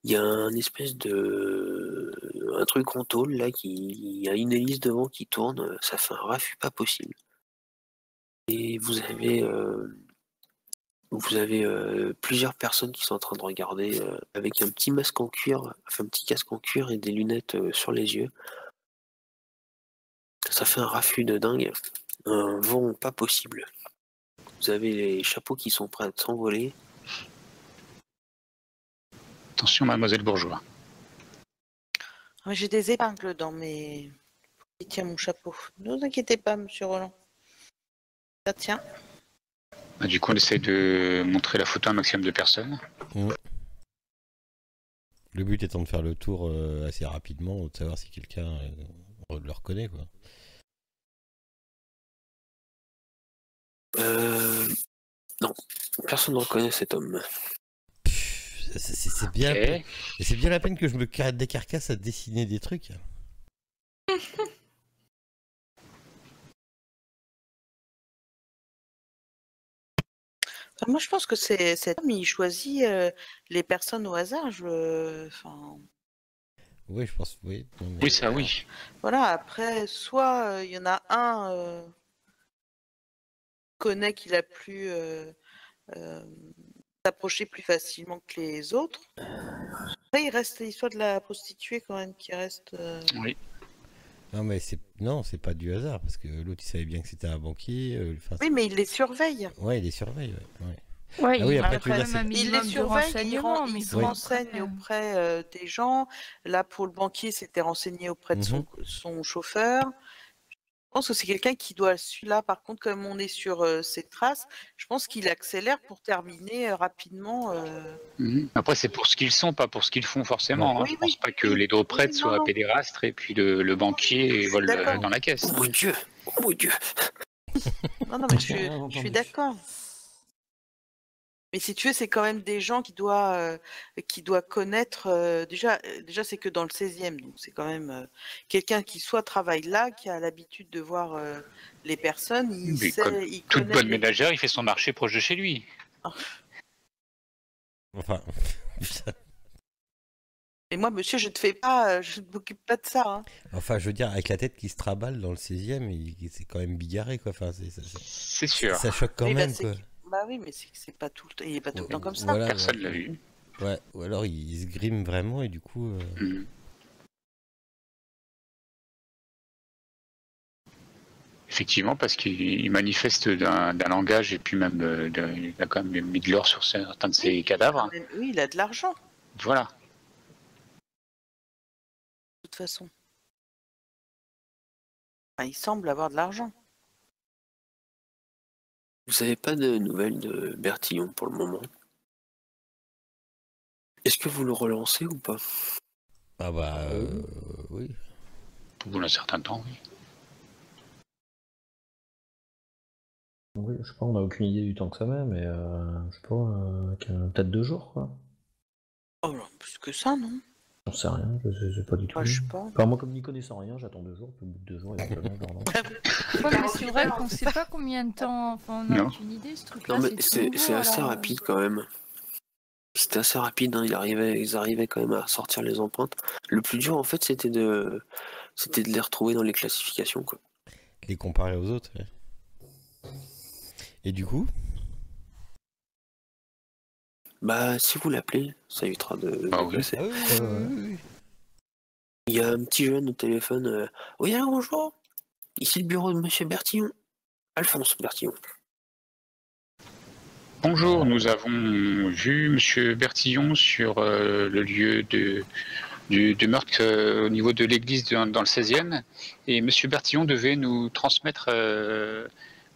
Speaker 2: Il y a un espèce un truc en tôle là il y a une hélice devant qui tourne, ça fait un raffut pas possible. Et vous avez plusieurs personnes qui sont en train de regarder avec un petit masque en cuir, enfin un petit casque en cuir et des lunettes sur les yeux. Ça fait un raffut de dingue, un vent pas possible. Vous avez les chapeaux qui sont prêts à s'envoler.
Speaker 1: Attention, mademoiselle Bourgeois.
Speaker 6: J'ai des épingles dans mes... Il tient mon chapeau. Ne vous inquiétez pas, monsieur Roland. Ça tient.
Speaker 1: Bah, du coup, on essaie de montrer la photo à un maximum de personnes.
Speaker 4: Le but étant de faire le tour assez rapidement, de savoir si quelqu'un le reconnaît, quoi.
Speaker 2: Non, personne ne reconnaît cet homme.
Speaker 4: C'est bien,
Speaker 1: Okay.
Speaker 4: C'est bien la peine que je me décarcasse à dessiner des trucs.
Speaker 6: Enfin, moi, je pense que cet homme, il choisit les personnes au hasard.
Speaker 4: Oui, je pense, oui. Non, mais,
Speaker 1: Oui, ça, oui.
Speaker 6: Voilà, après, soit il y en a un connaît qu'il a plus s'approcher plus facilement que les autres. Après, il reste l'histoire de la prostituée quand même qui reste.
Speaker 1: Oui.
Speaker 4: Non, mais c'est pas du hasard, parce que l'autre, il savait bien que c'était un banquier.
Speaker 6: Oui, mais il les surveille.
Speaker 4: Ouais, il les surveille, ouais.
Speaker 5: Ouais,
Speaker 4: Ah oui,
Speaker 5: il
Speaker 4: après,
Speaker 5: a
Speaker 4: tu veux
Speaker 5: quand
Speaker 4: dire,
Speaker 5: même un
Speaker 6: Il
Speaker 5: minimum
Speaker 6: les
Speaker 5: de
Speaker 6: surveille,
Speaker 5: renseignements, mais
Speaker 6: il se
Speaker 5: bon,
Speaker 6: renseigne
Speaker 5: après,
Speaker 6: auprès des gens. Là, pour le banquier, c'était renseigné auprès de son chauffeur. Je pense que c'est quelqu'un qui doit, celui-là, par contre, comme on est sur ses traces, je pense qu'il accélère pour terminer rapidement.
Speaker 1: Après, c'est pour ce qu'ils sont, pas pour ce qu'ils font forcément.
Speaker 4: Ouais.
Speaker 1: Hein. Je pense pas que les deux prêtres
Speaker 6: non,
Speaker 1: soient
Speaker 6: non.
Speaker 1: pédérastres et puis le banquier
Speaker 6: suis
Speaker 1: vole
Speaker 6: d'accord.
Speaker 1: dans la caisse.
Speaker 2: Oh mon Dieu. Oh mon Dieu.
Speaker 6: Non, mais je suis d'accord. Mais si tu veux, c'est quand même des gens qui doivent connaître. Déjà, c'est que dans le 16e, donc c'est quand même quelqu'un qui soit travaille là, qui a l'habitude de voir les personnes.
Speaker 1: Mais comme toute bonne ménagère, il fait son marché proche de chez lui.
Speaker 4: Enfin.
Speaker 6: Et moi, monsieur, je ne m'occupe pas de ça. Hein.
Speaker 4: Enfin, je veux dire, avec la tête qui se traballe dans le 16e, c'est quand même bigarré, quoi. Enfin,
Speaker 1: c'est sûr.
Speaker 4: Ça choque quand même, quoi.
Speaker 6: Bah oui, mais c'est pas tout le temps. Il est pas tout le temps comme ça.
Speaker 4: Voilà,
Speaker 1: Personne l'a vu.
Speaker 4: Ouais, ou alors il se grime vraiment et du coup.
Speaker 1: Effectivement, parce qu'il manifeste d'un langage et puis même il a quand même mis de l'or sur certains de ses cadavres.
Speaker 6: Oui, il a de l'argent.
Speaker 1: Voilà.
Speaker 6: De toute façon. Enfin, il semble avoir de l'argent.
Speaker 2: Vous n'avez pas de nouvelles de Bertillon pour le moment? Est-ce que vous le relancez ou pas?
Speaker 4: Ah bah oui.
Speaker 1: Au bout d'un certain temps, oui.
Speaker 3: Oui, je sais pas, on n'a aucune idée du temps que ça met, mais je sais pas, peut-être 2 jours, quoi.
Speaker 6: Oh non, plus que ça, non?
Speaker 3: J'en sais rien, je sais pas du tout.
Speaker 6: Je sais pas.
Speaker 3: Enfin, moi, comme n'y connaissant rien, j'attends 2 jours, puis au bout de 2 jours, éventuellement, je le relance.
Speaker 5: Ouais, mais c'est vrai qu'on sait pas combien de temps. Enfin, on n'a
Speaker 1: Non.
Speaker 5: aucune idée, ce truc-là.
Speaker 2: Non, mais c'est
Speaker 5: nouveau,
Speaker 2: assez
Speaker 5: alors,
Speaker 2: rapide quand même. C'était assez rapide, hein. Ils arrivaient quand même à sortir les empreintes. Le plus dur, en fait, c'était de les retrouver dans les classifications, quoi.
Speaker 4: Les comparer aux autres, ouais. Et du coup?
Speaker 2: Bah, si vous l'appelez, ça évitera de
Speaker 1: Ah oui.
Speaker 2: passer.
Speaker 4: Oui.
Speaker 2: Il y a un petit jeune au téléphone. Oui, alors bonjour. Ici le bureau de monsieur Bertillon. Alphonse Bertillon.
Speaker 1: Bonjour, nous avons vu Monsieur Bertillon sur le lieu du meurtre au niveau de l'église dans le 16e. Et Monsieur Bertillon devait nous transmettre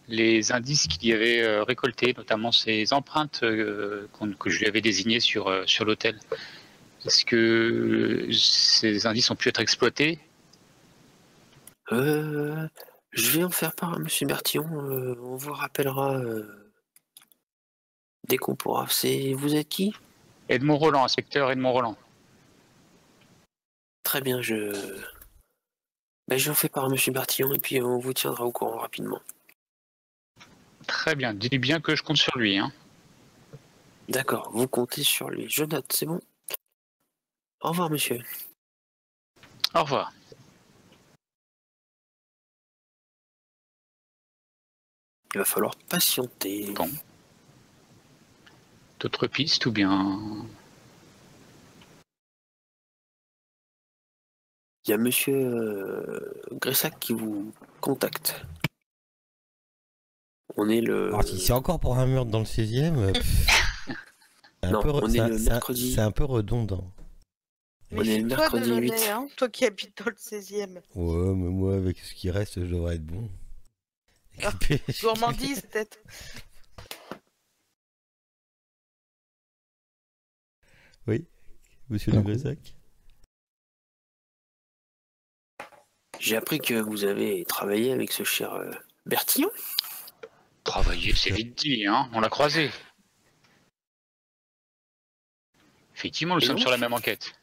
Speaker 1: les indices qu'il y avait récoltés, notamment ces empreintes que je lui avais désignées sur l'hôtel. Est-ce que ces indices ont pu être exploités?
Speaker 2: Je vais en faire part à monsieur Bertillon. On vous rappellera dès qu'on pourra. Vous êtes qui?
Speaker 1: Edmond Roland, inspecteur Edmond Roland.
Speaker 2: Très bien, je en fais part à monsieur Bertillon et puis on vous tiendra au courant rapidement.
Speaker 1: Très bien, dites bien que je compte sur lui. Hein.
Speaker 2: D'accord, vous comptez sur lui. Je note, c'est bon. Au revoir, monsieur.
Speaker 1: Au revoir.
Speaker 2: Il va falloir patienter.
Speaker 1: Bon. D'autres pistes ou bien...
Speaker 2: Il y a monsieur Gressac qui vous contacte. On est le...
Speaker 4: Alors, si c'est encore pour un meurtre dans le 16e,
Speaker 2: on est le mercredi.
Speaker 4: C'est un peu redondant.
Speaker 2: On est le mercredi 8.
Speaker 6: Hein, toi qui habites dans le 16e.
Speaker 4: Ouais, mais moi, avec ce qui reste, je devrais être bon.
Speaker 6: Gourmandise, peut-être.
Speaker 4: Oui, monsieur de Gressac.
Speaker 2: J'ai appris que vous avez travaillé avec ce cher Bertillon.
Speaker 1: Travailler, c'est vite dit, hein. On l'a croisé. Effectivement, nous sommes sur la même enquête.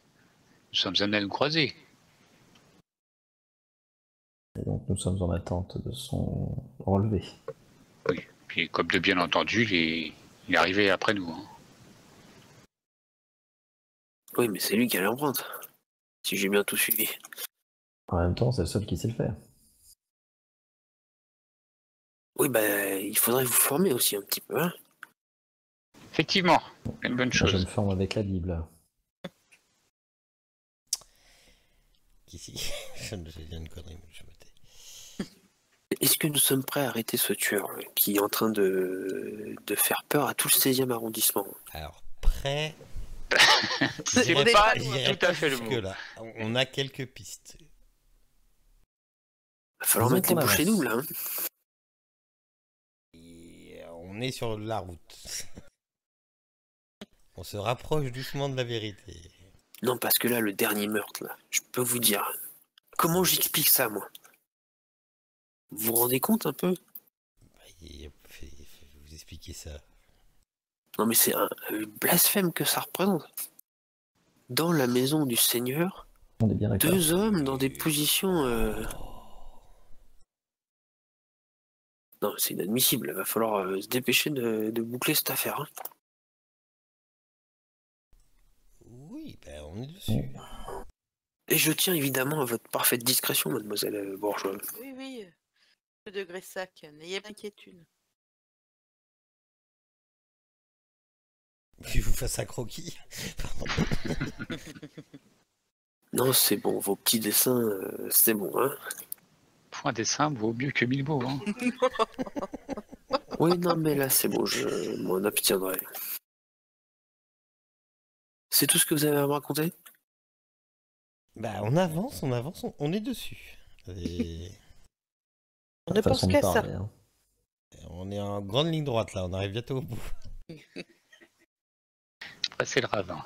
Speaker 1: Nous sommes amenés à nous croiser.
Speaker 3: Et donc nous sommes en attente de son relevé.
Speaker 1: Oui, puis comme de bien entendu, il est arrivé après nous. Hein.
Speaker 2: Oui, mais c'est lui qui a l'empreinte. Si j'ai bien tout suivi.
Speaker 3: En même temps, c'est le seul qui sait le faire.
Speaker 2: Oui, il faudrait vous former aussi un petit peu, hein.
Speaker 1: Effectivement, une bonne
Speaker 3: Je me
Speaker 1: chose.
Speaker 3: forme avec la Bible.
Speaker 4: Ici, je viens une connerie, mais je me tais.
Speaker 2: Est-ce que nous sommes prêts à arrêter ce tueur qui est en train de faire peur à tout le 16e arrondissement?
Speaker 4: Alors, prêt.
Speaker 1: C'est
Speaker 6: On est
Speaker 1: pas
Speaker 6: loin.
Speaker 1: tout à fait le mot.
Speaker 4: Là. On a quelques pistes.
Speaker 2: Va falloir
Speaker 3: Disons
Speaker 2: mettre les
Speaker 3: qu'on
Speaker 2: bouchées
Speaker 3: avance.
Speaker 2: doubles, hein.
Speaker 4: Et on est sur la route. On se rapproche doucement de la vérité.
Speaker 2: Non, parce que là, le dernier meurtre, là, je peux vous dire. Comment j'explique ça, moi? Vous vous rendez compte un peu?
Speaker 4: Vous expliquez ça.
Speaker 2: Non, mais c'est un blasphème que ça représente. Dans la maison du Seigneur,
Speaker 3: On est bien d'accord.
Speaker 2: 2 hommes dans des positions... Non, c'est inadmissible. Il va falloir se dépêcher de boucler cette affaire. Hein.
Speaker 4: Oui, ben on est dessus.
Speaker 2: Et je tiens évidemment à votre parfaite discrétion, mademoiselle Bourgeois.
Speaker 6: Oui, oui. Le degré sac, n'ayez pas d'inquiétude.
Speaker 4: Puis vous fasse un croquis.
Speaker 2: Non, c'est bon, vos petits dessins, c'est bon. Hein.
Speaker 1: Pour un dessin vaut mieux que 1000 mots. Hein.
Speaker 2: Oui, non, mais là, c'est bon, je m'en abstiendrai. C'est tout ce que vous avez à me raconter?
Speaker 4: Bah on avance, on est dessus. Et
Speaker 6: On ne pense
Speaker 3: Façon de
Speaker 6: qu'à ça.
Speaker 3: parler, hein.
Speaker 4: on est en grande ligne droite là, on arrive bientôt au bout.
Speaker 1: C'est le ravin.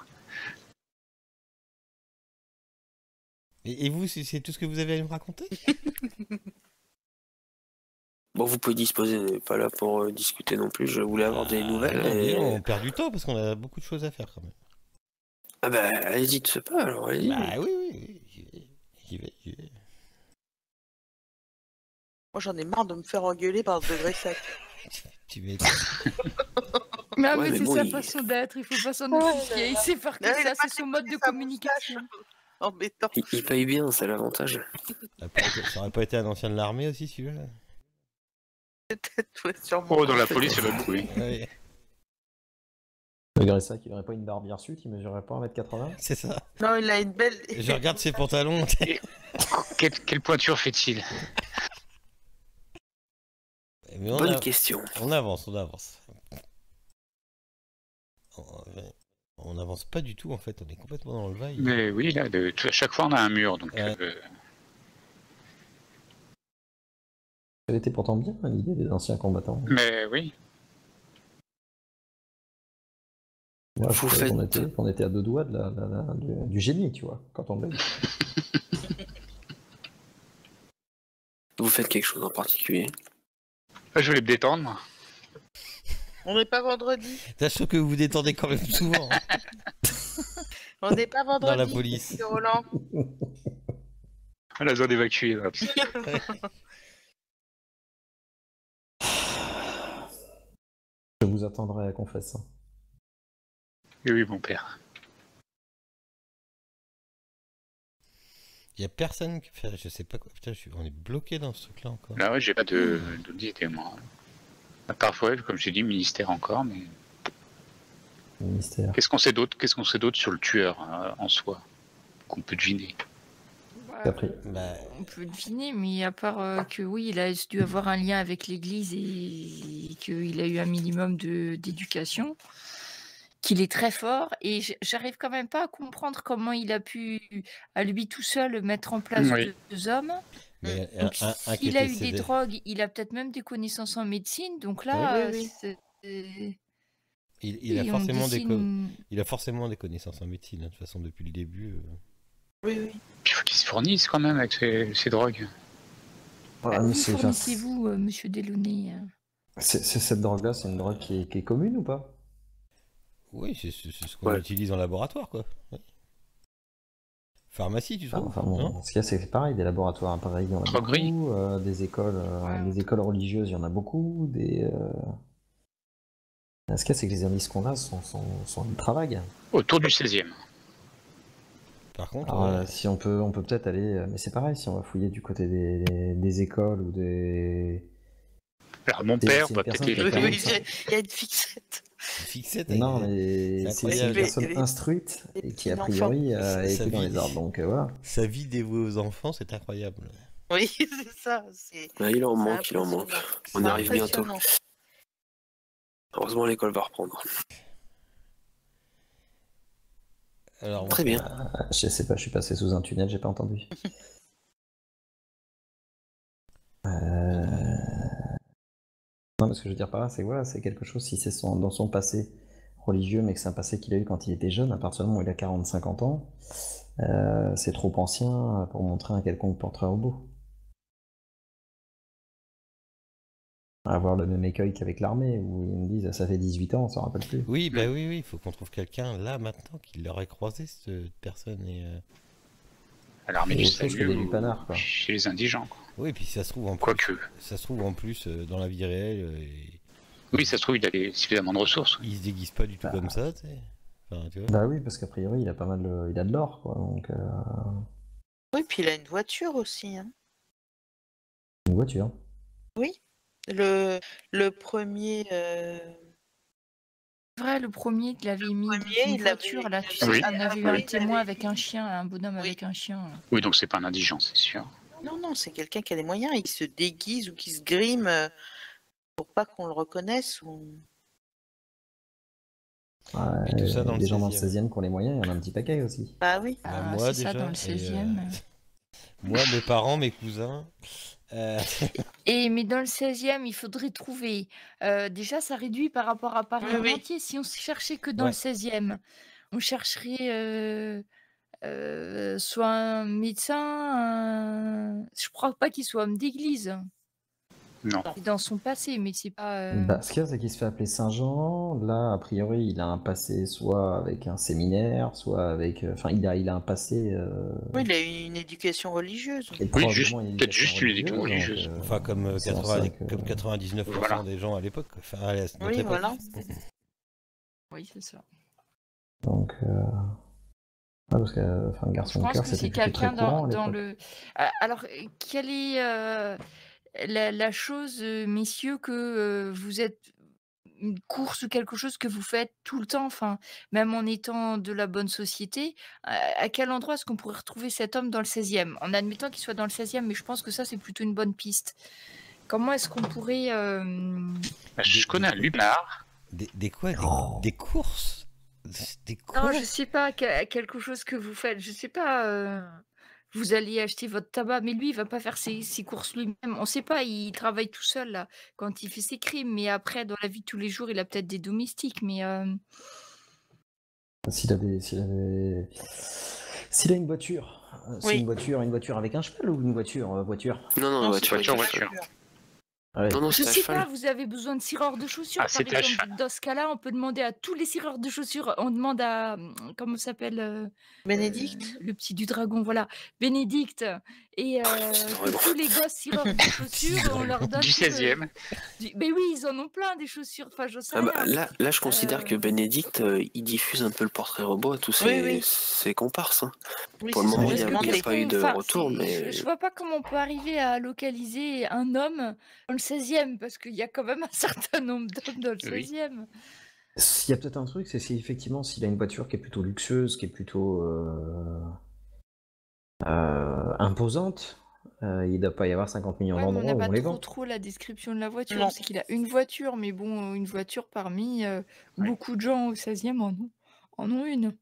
Speaker 4: Et vous, c'est tout ce que vous avez à me raconter?
Speaker 2: Bon, vous pouvez disposer, on n'est pas là pour discuter non plus. Je voulais avoir des nouvelles.
Speaker 4: Non, mais
Speaker 2: et-
Speaker 4: on perd du temps parce qu'on a beaucoup de choses à faire quand même.
Speaker 2: Ah bah, allez-y de ce pas, alors, allez-y.
Speaker 4: Bah oui, j'y vais.
Speaker 6: Moi, j'en ai marre de me faire engueuler par le degré sac.
Speaker 4: Tu vas
Speaker 5: Mais,
Speaker 2: Ouais, mais
Speaker 5: c'est
Speaker 2: bon,
Speaker 5: sa
Speaker 2: il-
Speaker 5: façon d'être, il faut pas s'en
Speaker 6: Ouais,
Speaker 5: offusquer. Il sait faire que
Speaker 6: Ouais, il
Speaker 5: ça,
Speaker 6: a pas
Speaker 5: c'est son mode de
Speaker 6: déposé sa
Speaker 5: communication.
Speaker 6: moustache. Embêtant.
Speaker 2: Il paye bien, c'est l'avantage.
Speaker 4: Ça aurait pas été un ancien de l'armée aussi, celui-là?
Speaker 6: Peut-être, ouais, sûrement.
Speaker 1: Oh, dans la police, c'est même oui.
Speaker 4: Ouais,
Speaker 3: Malgré ça, qu'il n'aurait pas une barbe hirsute, il mesurerait pas 1m80.
Speaker 4: c'est ça.
Speaker 6: Non, il a une belle.
Speaker 4: Je regarde ses pantalons.
Speaker 1: Quelle pointure fait-il?
Speaker 4: Mais
Speaker 2: Bonne question.
Speaker 4: on avance. On avance pas du tout en fait, on est complètement dans le vaille.
Speaker 1: Mais oui, là, à chaque fois, on a un mur. Donc,
Speaker 4: Ouais.
Speaker 3: Elle était pourtant bien, l'idée des anciens combattants.
Speaker 1: mais oui.
Speaker 3: Moi, je
Speaker 2: Vous
Speaker 3: trouvais
Speaker 2: faites-
Speaker 3: qu'on était à 2 doigts du génie, tu vois, quand on l'a eu.
Speaker 2: Vous faites quelque chose en particulier?
Speaker 1: Je voulais me détendre, moi.
Speaker 6: On n'est pas vendredi.
Speaker 4: Sachant que vous vous détendez quand même souvent hein,
Speaker 6: On n'est pas vendredi.
Speaker 4: dans la police.
Speaker 6: monsieur Roland.
Speaker 1: À la zone évacuée. Là.
Speaker 3: Je vous attendrai à confesse.
Speaker 1: Oui, oui, mon père.
Speaker 4: Il y a personne qui fait. Je sais pas quoi. Putain, on est bloqué dans ce truc là encore.
Speaker 1: Là, ouais, j'ai pas d'idée, moi. Parfois, comme je dit, ministère encore, mais
Speaker 3: Le mystère.
Speaker 1: qu'est-ce qu'on sait d'autre sur le tueur en soi qu'on peut deviner?
Speaker 3: Après.
Speaker 4: Bah,
Speaker 5: On peut deviner, mais à part que oui, il a dû avoir un lien avec l'église et qu'il a eu un minimum d'éducation, qu'il est très fort, et j'arrive quand même pas à comprendre comment il a pu, à lui tout seul, mettre en place
Speaker 1: Oui.
Speaker 5: 2 hommes.
Speaker 4: mais
Speaker 5: Donc,
Speaker 4: un qui
Speaker 5: s'il a
Speaker 4: était
Speaker 5: eu des
Speaker 4: cédé.
Speaker 5: drogues, il a peut-être même des connaissances en médecine, donc là,
Speaker 6: Oui, oui.
Speaker 5: c'est-
Speaker 4: Il a
Speaker 5: et on
Speaker 4: forcément
Speaker 5: dessine-
Speaker 4: il a forcément des connaissances en médecine, hein, de toute façon depuis le début.
Speaker 6: Oui, oui.
Speaker 1: Il faut qu'ils se fournissent quand même avec ces drogues.
Speaker 3: Voilà,
Speaker 5: Où
Speaker 3: mais c'est-
Speaker 5: fournissez-vous, monsieur Delaunay
Speaker 3: cette drogue-là, c'est une drogue qui est commune ou pas?
Speaker 4: Oui, c'est ce qu'on
Speaker 2: Ouais.
Speaker 4: utilise en laboratoire, quoi. Ouais. Pharmacie, tu trouves?
Speaker 3: Enfin, bon,
Speaker 4: non
Speaker 3: ce qu'il y a, c'est pareil, des laboratoires pareils, il y en a
Speaker 1: Droguerie.
Speaker 3: beaucoup, des écoles religieuses, il y en a beaucoup, Ce qu'il y a, c'est que les indices qu'on a sont ultra vagues.
Speaker 1: Autour du 16e.
Speaker 4: Par contre,
Speaker 3: Alors, si on peut peut-être aller, mais c'est pareil, si on va fouiller du côté des écoles ou des...
Speaker 1: Alors, mon
Speaker 3: C'est
Speaker 1: père,
Speaker 3: une
Speaker 1: on va peut-être
Speaker 3: personne
Speaker 1: les
Speaker 3: qui a
Speaker 6: Oui,
Speaker 3: clairement
Speaker 6: oui,
Speaker 3: ça.
Speaker 6: il y a une fixette.
Speaker 4: Fixette.
Speaker 3: Non, mais
Speaker 4: c'est
Speaker 3: c'est une
Speaker 4: incroyable.
Speaker 3: personne
Speaker 6: Les-
Speaker 3: instruite
Speaker 6: les
Speaker 3: et qui, a
Speaker 6: petits
Speaker 3: priori,
Speaker 4: Ça
Speaker 3: est dans
Speaker 4: vit.
Speaker 3: les ordres. Donc voilà.
Speaker 4: Sa vie dévouée aux enfants, c'est incroyable.
Speaker 6: Oui, c'est ça.
Speaker 2: Il en
Speaker 6: c'est
Speaker 2: manque, il en manque.
Speaker 6: impressionnant.
Speaker 2: On
Speaker 6: C'est
Speaker 2: arrive bientôt.
Speaker 6: impressionnant.
Speaker 2: Heureusement, l'école va reprendre.
Speaker 4: Alors,
Speaker 2: Très bien.
Speaker 3: Je sais pas, je suis passé sous un tunnel, j'ai pas entendu. Non, mais ce que je veux dire par là, c'est voilà, c'est quelque chose, si c'est dans son passé religieux, mais que c'est un passé qu'il a eu quand il était jeune, à partir du moment où il a 40-50 ans, c'est trop ancien pour montrer un quelconque portrait robot. Avoir le même écueil qu'avec l'armée, où ils me disent ça fait 18 ans, on s'en rappelle plus.
Speaker 4: oui, bah oui, il faut qu'on trouve quelqu'un là maintenant qui l'aurait croisé, cette personne.
Speaker 1: À l'armée
Speaker 3: C'est
Speaker 1: du
Speaker 3: autre chose que
Speaker 1: salut
Speaker 3: des
Speaker 1: ou
Speaker 3: lupanards, quoi.
Speaker 1: chez les indigents. Quoi.
Speaker 4: Oui, puis ça se trouve en plus,
Speaker 1: Quoique.
Speaker 4: ça se trouve en plus dans la vie réelle.
Speaker 1: Oui, ça se trouve, il a suffisamment de ressources.
Speaker 4: Il se déguise pas du tout
Speaker 3: Bah.
Speaker 4: comme ça, tu sais. Enfin, tu vois.
Speaker 3: Bah oui, parce qu'a priori, il a pas mal il a de l'or, quoi. Donc,
Speaker 6: Oui, puis il a une voiture aussi. Hein.
Speaker 3: une voiture.
Speaker 6: Oui. Le premier.
Speaker 5: Vrai, le premier, il avait mis
Speaker 6: premier,
Speaker 5: une
Speaker 6: il avait-
Speaker 5: voiture, là, tu sais,
Speaker 1: Oui.
Speaker 5: on avait eu
Speaker 6: Oui,
Speaker 5: un
Speaker 6: il
Speaker 5: témoin
Speaker 6: avait-
Speaker 5: avec un chien, un bonhomme
Speaker 6: Oui.
Speaker 5: avec un chien.
Speaker 1: Oui, donc c'est pas un indigent, c'est sûr.
Speaker 6: Non, c'est quelqu'un qui a les moyens. Il se déguise ou qui se grime pour pas qu'on le reconnaisse.
Speaker 3: Ouais,
Speaker 4: Et tout ça dans
Speaker 3: des
Speaker 4: le
Speaker 3: gens dans le
Speaker 4: 16e.
Speaker 3: 16e qui ont les moyens, il y en a un petit paquet aussi.
Speaker 6: Bah oui.
Speaker 4: Bah,
Speaker 5: Ah,
Speaker 4: moi
Speaker 5: c'est ça,
Speaker 4: déjà,
Speaker 5: dans le
Speaker 4: et,
Speaker 5: 16e.
Speaker 4: moi, mes parents, mes cousins.
Speaker 5: Mais dans le 16e, il faudrait trouver. Déjà, ça réduit par rapport à Paris
Speaker 6: Oui,
Speaker 5: en
Speaker 6: oui.
Speaker 5: entier. Si on se cherchait que dans
Speaker 4: Ouais.
Speaker 5: le 16e, on chercherait soit un médecin, je crois pas qu'il soit homme d'église.
Speaker 1: Non.
Speaker 5: C'est dans son passé, mais c'est pas.
Speaker 3: Bah, ce qu'il y a, c'est qu'il se fait appeler Saint-Jean. Là, a priori, il a un passé soit avec un séminaire, soit avec. Enfin, il a un passé.
Speaker 6: Oui, il a eu une éducation religieuse.
Speaker 3: Qui est
Speaker 1: Oui,
Speaker 3: probablement
Speaker 1: peut-être
Speaker 3: éducation
Speaker 1: juste une éducation
Speaker 3: donc,
Speaker 1: religieuse.
Speaker 4: Enfin, comme,
Speaker 3: c'est en
Speaker 4: 80
Speaker 3: ça que-
Speaker 4: comme 99%
Speaker 1: Voilà.
Speaker 4: des gens à l'époque. Enfin, à notre
Speaker 6: Oui,
Speaker 4: époque.
Speaker 6: voilà.
Speaker 5: Oui, c'est ça.
Speaker 3: Donc. Parce que, enfin,
Speaker 5: Je
Speaker 3: garçon de
Speaker 5: pense
Speaker 3: cœur,
Speaker 5: que
Speaker 3: c'était
Speaker 5: c'est
Speaker 3: plutôt très
Speaker 5: quelqu'un
Speaker 3: courant à
Speaker 5: dans
Speaker 3: l'époque.
Speaker 5: le. Alors, quelle est la chose, messieurs, que vous êtes une course ou quelque chose que vous faites tout le temps, enfin, même en étant de la bonne société, à quel endroit est-ce qu'on pourrait retrouver cet homme dans le 16e? En admettant qu'il soit dans le 16e, mais je pense que ça, c'est plutôt une bonne piste. Comment est-ce qu'on pourrait.
Speaker 1: Bah, je connais un lupanard.
Speaker 4: Des quoi
Speaker 3: Oh.
Speaker 4: des courses Des
Speaker 5: Non,
Speaker 4: quoi
Speaker 5: je sais pas, quelque chose que vous faites. Je sais pas, vous allez acheter votre tabac, mais lui, il va pas faire ses courses lui-même. On sait pas, il travaille tout seul là, quand il fait ses crimes, mais après, dans la vie de tous les jours, il a peut-être des domestiques, mais
Speaker 3: S'il a une voiture, c'est
Speaker 6: Oui.
Speaker 3: une voiture avec un cheval ou une voiture voiture?
Speaker 2: Non,
Speaker 6: Non,
Speaker 2: voiture.
Speaker 6: c'est pas une
Speaker 1: voiture.
Speaker 3: Ouais.
Speaker 2: Non,
Speaker 5: je
Speaker 2: c'est à
Speaker 5: sais pas,
Speaker 2: cheval.
Speaker 5: vous avez besoin de cireurs de chaussures,
Speaker 1: Ah,
Speaker 5: par
Speaker 1: c'était à
Speaker 5: exemple.
Speaker 1: cheval.
Speaker 5: Dans ce cas-là, on peut demander à tous les cireurs de chaussures. On demande à comment s'appelle
Speaker 6: Bénédicte.
Speaker 5: le petit du dragon, voilà, Bénédicte, et
Speaker 2: dragon.
Speaker 5: que tous les gosses cireurs de chaussures, on leur donne
Speaker 1: Du 16e.
Speaker 5: Mais oui, ils en ont plein des chaussures. Enfin, j'en sais
Speaker 2: Ah bah,
Speaker 5: rien.
Speaker 2: là, je considère que Bénédicte, il diffuse un peu le portrait robot à tous
Speaker 6: Oui,
Speaker 2: ses comparses. Hein.
Speaker 6: Oui,
Speaker 2: Pour le
Speaker 6: c'est
Speaker 2: moment,
Speaker 6: ça,
Speaker 2: il n'y a,
Speaker 6: parce que
Speaker 2: il y a
Speaker 6: qu'est-ce
Speaker 2: pas eu de
Speaker 5: Enfin,
Speaker 2: retour,
Speaker 5: je
Speaker 2: mais
Speaker 5: vois pas comment on peut arriver à localiser un homme dans le 16e, parce qu'il y a quand même un certain nombre d'hommes dans le
Speaker 1: Oui.
Speaker 5: 16e.
Speaker 3: Il y a peut-être un truc, c'est si effectivement s'il a une voiture qui est plutôt luxueuse, qui est plutôt imposante, il ne doit pas y avoir 50 millions
Speaker 5: Ouais, mais on
Speaker 3: d'endroits
Speaker 5: n'a
Speaker 3: où
Speaker 5: pas
Speaker 3: on les vend.
Speaker 5: trop la description de la voiture.
Speaker 6: Non.
Speaker 5: On sait qu'il a une voiture, mais bon, une voiture parmi beaucoup de gens au 16e en ont une.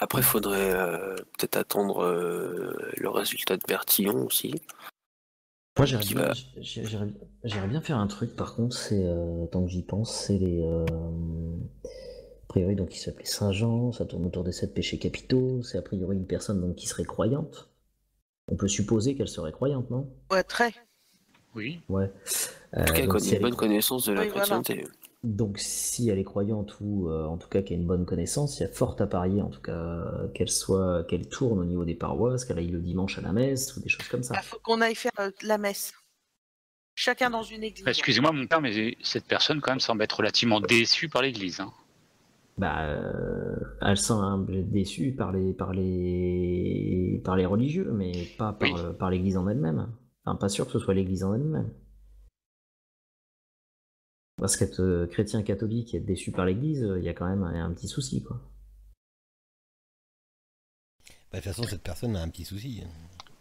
Speaker 2: après, il faudrait peut-être attendre le résultat de Bertillon aussi.
Speaker 3: Moi,
Speaker 2: Qui va-
Speaker 3: j'aimerais bien faire un truc, par contre, c'est, tant que j'y pense, c'est les... A priori, donc, il s'appelait Saint-Jean, ça tourne autour des 7 péchés capitaux, c'est a priori une personne donc, qui serait croyante. On peut supposer qu'elle serait croyante, non?
Speaker 6: Ouais, très.
Speaker 1: Oui.
Speaker 3: Ouais.
Speaker 2: En tout cas,
Speaker 3: Donc,
Speaker 2: qu'on
Speaker 3: si
Speaker 2: ait
Speaker 3: elle
Speaker 2: une
Speaker 3: est
Speaker 2: bonne connaissance de la
Speaker 6: Oui, voilà.
Speaker 2: chrétienté.
Speaker 3: Donc si elle est croyante ou en tout cas qu'elle a une bonne connaissance, il y a fort à parier en tout cas qu'elle tourne au niveau des paroisses, qu'elle aille le dimanche à la messe ou des choses comme ça.
Speaker 6: Il faut qu'on aille faire la messe. Chacun dans une église.
Speaker 1: Excusez-moi, mon père, mais cette personne, quand même, semble être relativement déçue par l'Église. Hein.
Speaker 3: Bah, elle semble déçue par les religieux, mais pas par,
Speaker 1: Oui.
Speaker 3: par l'Église en elle-même. Enfin, pas sûr que ce soit l'Église en elle-même. Parce qu'être chrétien catholique et être déçu par l'église, il y a quand même un petit souci, quoi.
Speaker 4: Bah, de toute façon, cette personne a un petit souci.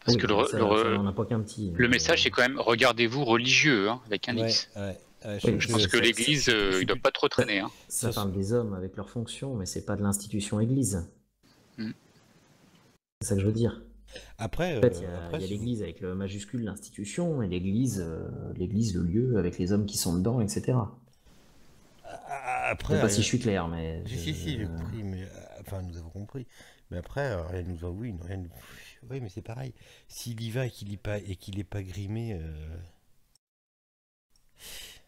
Speaker 1: Parce
Speaker 3: Oui,
Speaker 1: que
Speaker 3: ça n'en a pas qu'un petit.
Speaker 1: le message, c'est quand même regardez-vous religieux, hein, avec un
Speaker 4: Ouais,
Speaker 1: X.
Speaker 4: ouais.
Speaker 3: Oui,
Speaker 1: Je pense que l'Église, il ne doit pas trop traîner. Hein.
Speaker 3: Ça parle des hommes avec leurs fonctions, mais c'est pas de l'institution église.
Speaker 1: Mm.
Speaker 3: C'est ça que je veux dire.
Speaker 4: Après,
Speaker 3: En fait, il y a
Speaker 4: si
Speaker 3: l'église avec le majuscule, l'institution, et l'église, le lieu avec les hommes qui sont dedans, etc.
Speaker 4: après,
Speaker 3: Je sais pas si je suis clair, mais.
Speaker 4: Si, j'ai compris, mais enfin, nous avons compris. Mais après, rien nous en oui, rien nous... Oui, mais c'est pareil. S'il y va et qu'il est pas grimé.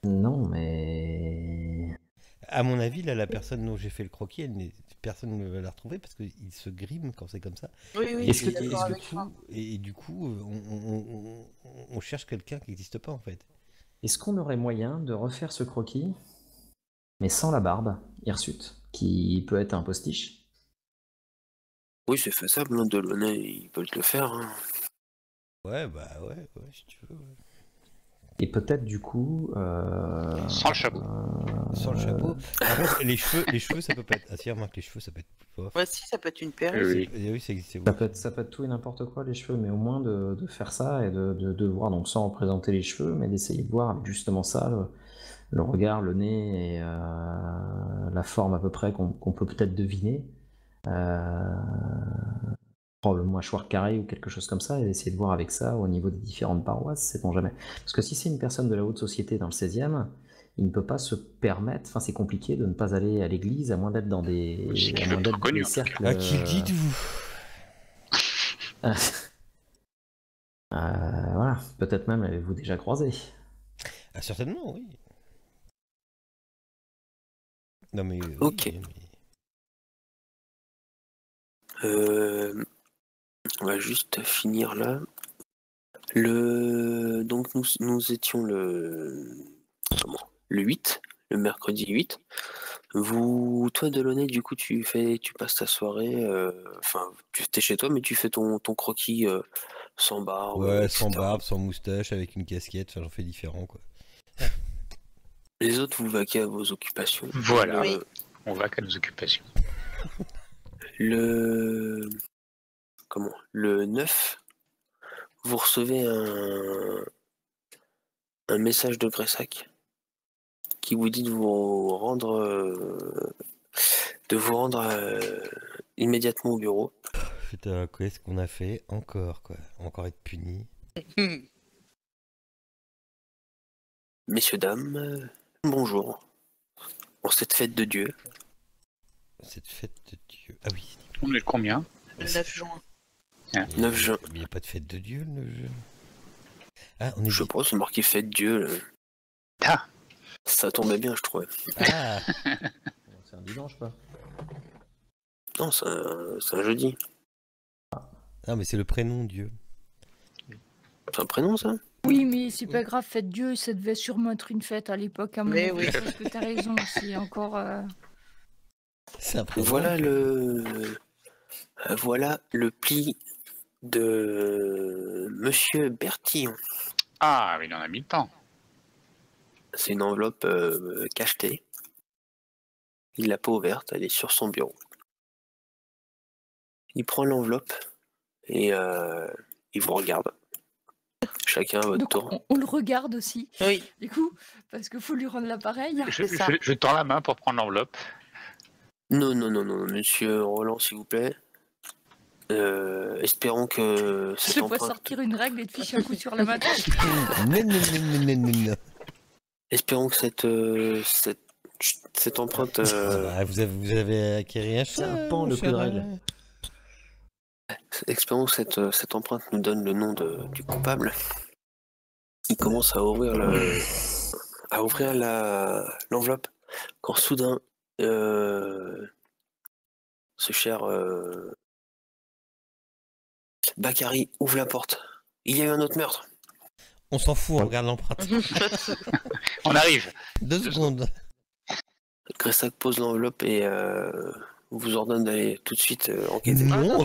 Speaker 3: Non, mais.
Speaker 4: À mon avis, là, la personne dont j'ai fait le croquis, personne ne va la retrouver parce qu'il se grime quand c'est comme ça.
Speaker 6: Oui, oui,
Speaker 3: Est-ce
Speaker 6: je suis
Speaker 3: que-
Speaker 6: d'accord avec toi.
Speaker 4: Et du coup, on cherche quelqu'un qui n'existe pas en fait.
Speaker 3: Est-ce qu'on aurait moyen de refaire ce croquis, mais sans la barbe, hirsute, qui peut être un postiche?
Speaker 2: Oui, c'est faisable, hein, Delaunay, ils peuvent le faire. Hein.
Speaker 4: Ouais, si tu veux. Ouais.
Speaker 3: Et peut-être du coup.
Speaker 1: Sans le chapeau.
Speaker 4: Sans le chapeau. Par contre, les cheveux, ça peut pas être. Ah si, remarque, les cheveux, ça peut être.
Speaker 6: Ouais, si, ça peut être une perruque.
Speaker 1: Oui.
Speaker 4: Oui, ça existe.
Speaker 3: Ça peut être tout et n'importe quoi, les cheveux, mais au moins de faire ça et de voir, donc sans représenter les cheveux, mais d'essayer de voir avec justement ça, le regard, le nez et la forme à peu près qu'on peut peut-être deviner. Probablement mâchoire carrée ou quelque chose comme ça, et d'essayer de voir avec ça au niveau des différentes paroisses, sait-on jamais. Parce que si c'est une personne de la haute société dans le 16e, il ne peut pas se permettre, enfin c'est compliqué de ne pas aller à l'église à moins d'être dans des,
Speaker 1: C'est qu'il
Speaker 3: à moins
Speaker 1: veut
Speaker 3: d'être
Speaker 1: pas connu,
Speaker 3: des
Speaker 1: en tout
Speaker 3: cercles.
Speaker 4: À qui le dites-vous?
Speaker 3: Voilà, peut-être même avez-vous déjà croisé.
Speaker 4: Ah, certainement, oui. Non mais.
Speaker 2: Ok.
Speaker 4: Oui,
Speaker 2: On va juste finir là. Donc nous étions le 8, le mercredi 8. Toi Delaunay, du coup tu passes ta soirée, enfin tu es chez toi mais tu fais ton croquis sans barbe,
Speaker 4: ouais,
Speaker 2: etc.
Speaker 4: sans barbe, sans moustache, avec une casquette, enfin, j'en fais différent quoi.
Speaker 2: Les autres vous vaquez à vos occupations.
Speaker 1: Voilà,
Speaker 6: Oui.
Speaker 1: on va qu'à nos occupations.
Speaker 2: Le 9, vous recevez un message de Gressac qui vous dit de vous rendre immédiatement au bureau.
Speaker 4: Putain, qu'est-ce qu'on a fait encore quoi? Encore être puni.
Speaker 2: Messieurs, dames, bonjour. En cette fête de Dieu.
Speaker 4: Cette fête de Dieu. Ah oui.
Speaker 1: On est le combien?
Speaker 6: Le 9 juin.
Speaker 2: 9 juin.
Speaker 4: Il n'y a pas de fête de Dieu le 9 juin. Ah, on est.
Speaker 2: Je pense, c'est marqué fête de Dieu.
Speaker 1: Ah,
Speaker 2: Ça tombait bien, je trouvais.
Speaker 4: Ah.
Speaker 3: C'est un dimanche, quoi.
Speaker 2: Non, c'est un jeudi.
Speaker 4: Ah, mais c'est le prénom Dieu.
Speaker 2: C'est un prénom, ça?
Speaker 5: Oui, mais c'est pas grave, fête Dieu, ça devait sûrement être une fête à l'époque. À mon
Speaker 6: Mais
Speaker 5: avis,
Speaker 6: oui.
Speaker 5: je pense que t'as raison, c'est encore.
Speaker 4: C'est un prénom.
Speaker 2: Voilà le pli de Monsieur Bertillon.
Speaker 1: ah, mais il en a mis le temps.
Speaker 2: C'est une enveloppe cachetée. Il l'a pas ouverte, elle est sur son bureau. Il prend l'enveloppe et il vous regarde. Chacun à votre
Speaker 5: Donc,
Speaker 2: tour.
Speaker 5: on le regarde aussi,
Speaker 6: Oui.
Speaker 5: du coup, parce qu'il faut lui rendre l'appareil.
Speaker 1: Je,
Speaker 6: ça.
Speaker 1: je tends la main pour prendre l'enveloppe.
Speaker 2: Non, monsieur Roland, s'il vous plaît. Espérons que
Speaker 5: Je
Speaker 2: cette
Speaker 5: te vois
Speaker 2: empreinte.
Speaker 5: sortir une règle et te ficher un coup sur la main.
Speaker 4: Non.
Speaker 2: Espérons que cette empreinte.
Speaker 4: Bah, vous avez acquéri un chat.
Speaker 3: un pan, le coup de règle.
Speaker 2: Espérons que cette empreinte nous donne le nom du coupable. Il commence à ouvrir l'enveloppe quand soudain ce cher Bakary ouvre la porte. Il y a eu un autre meurtre.
Speaker 4: On s'en fout, on regarde l'empreinte.
Speaker 1: On arrive.
Speaker 4: 2 secondes.
Speaker 2: Gressac pose l'enveloppe et vous ordonne d'aller tout de suite enquêter.
Speaker 4: Non.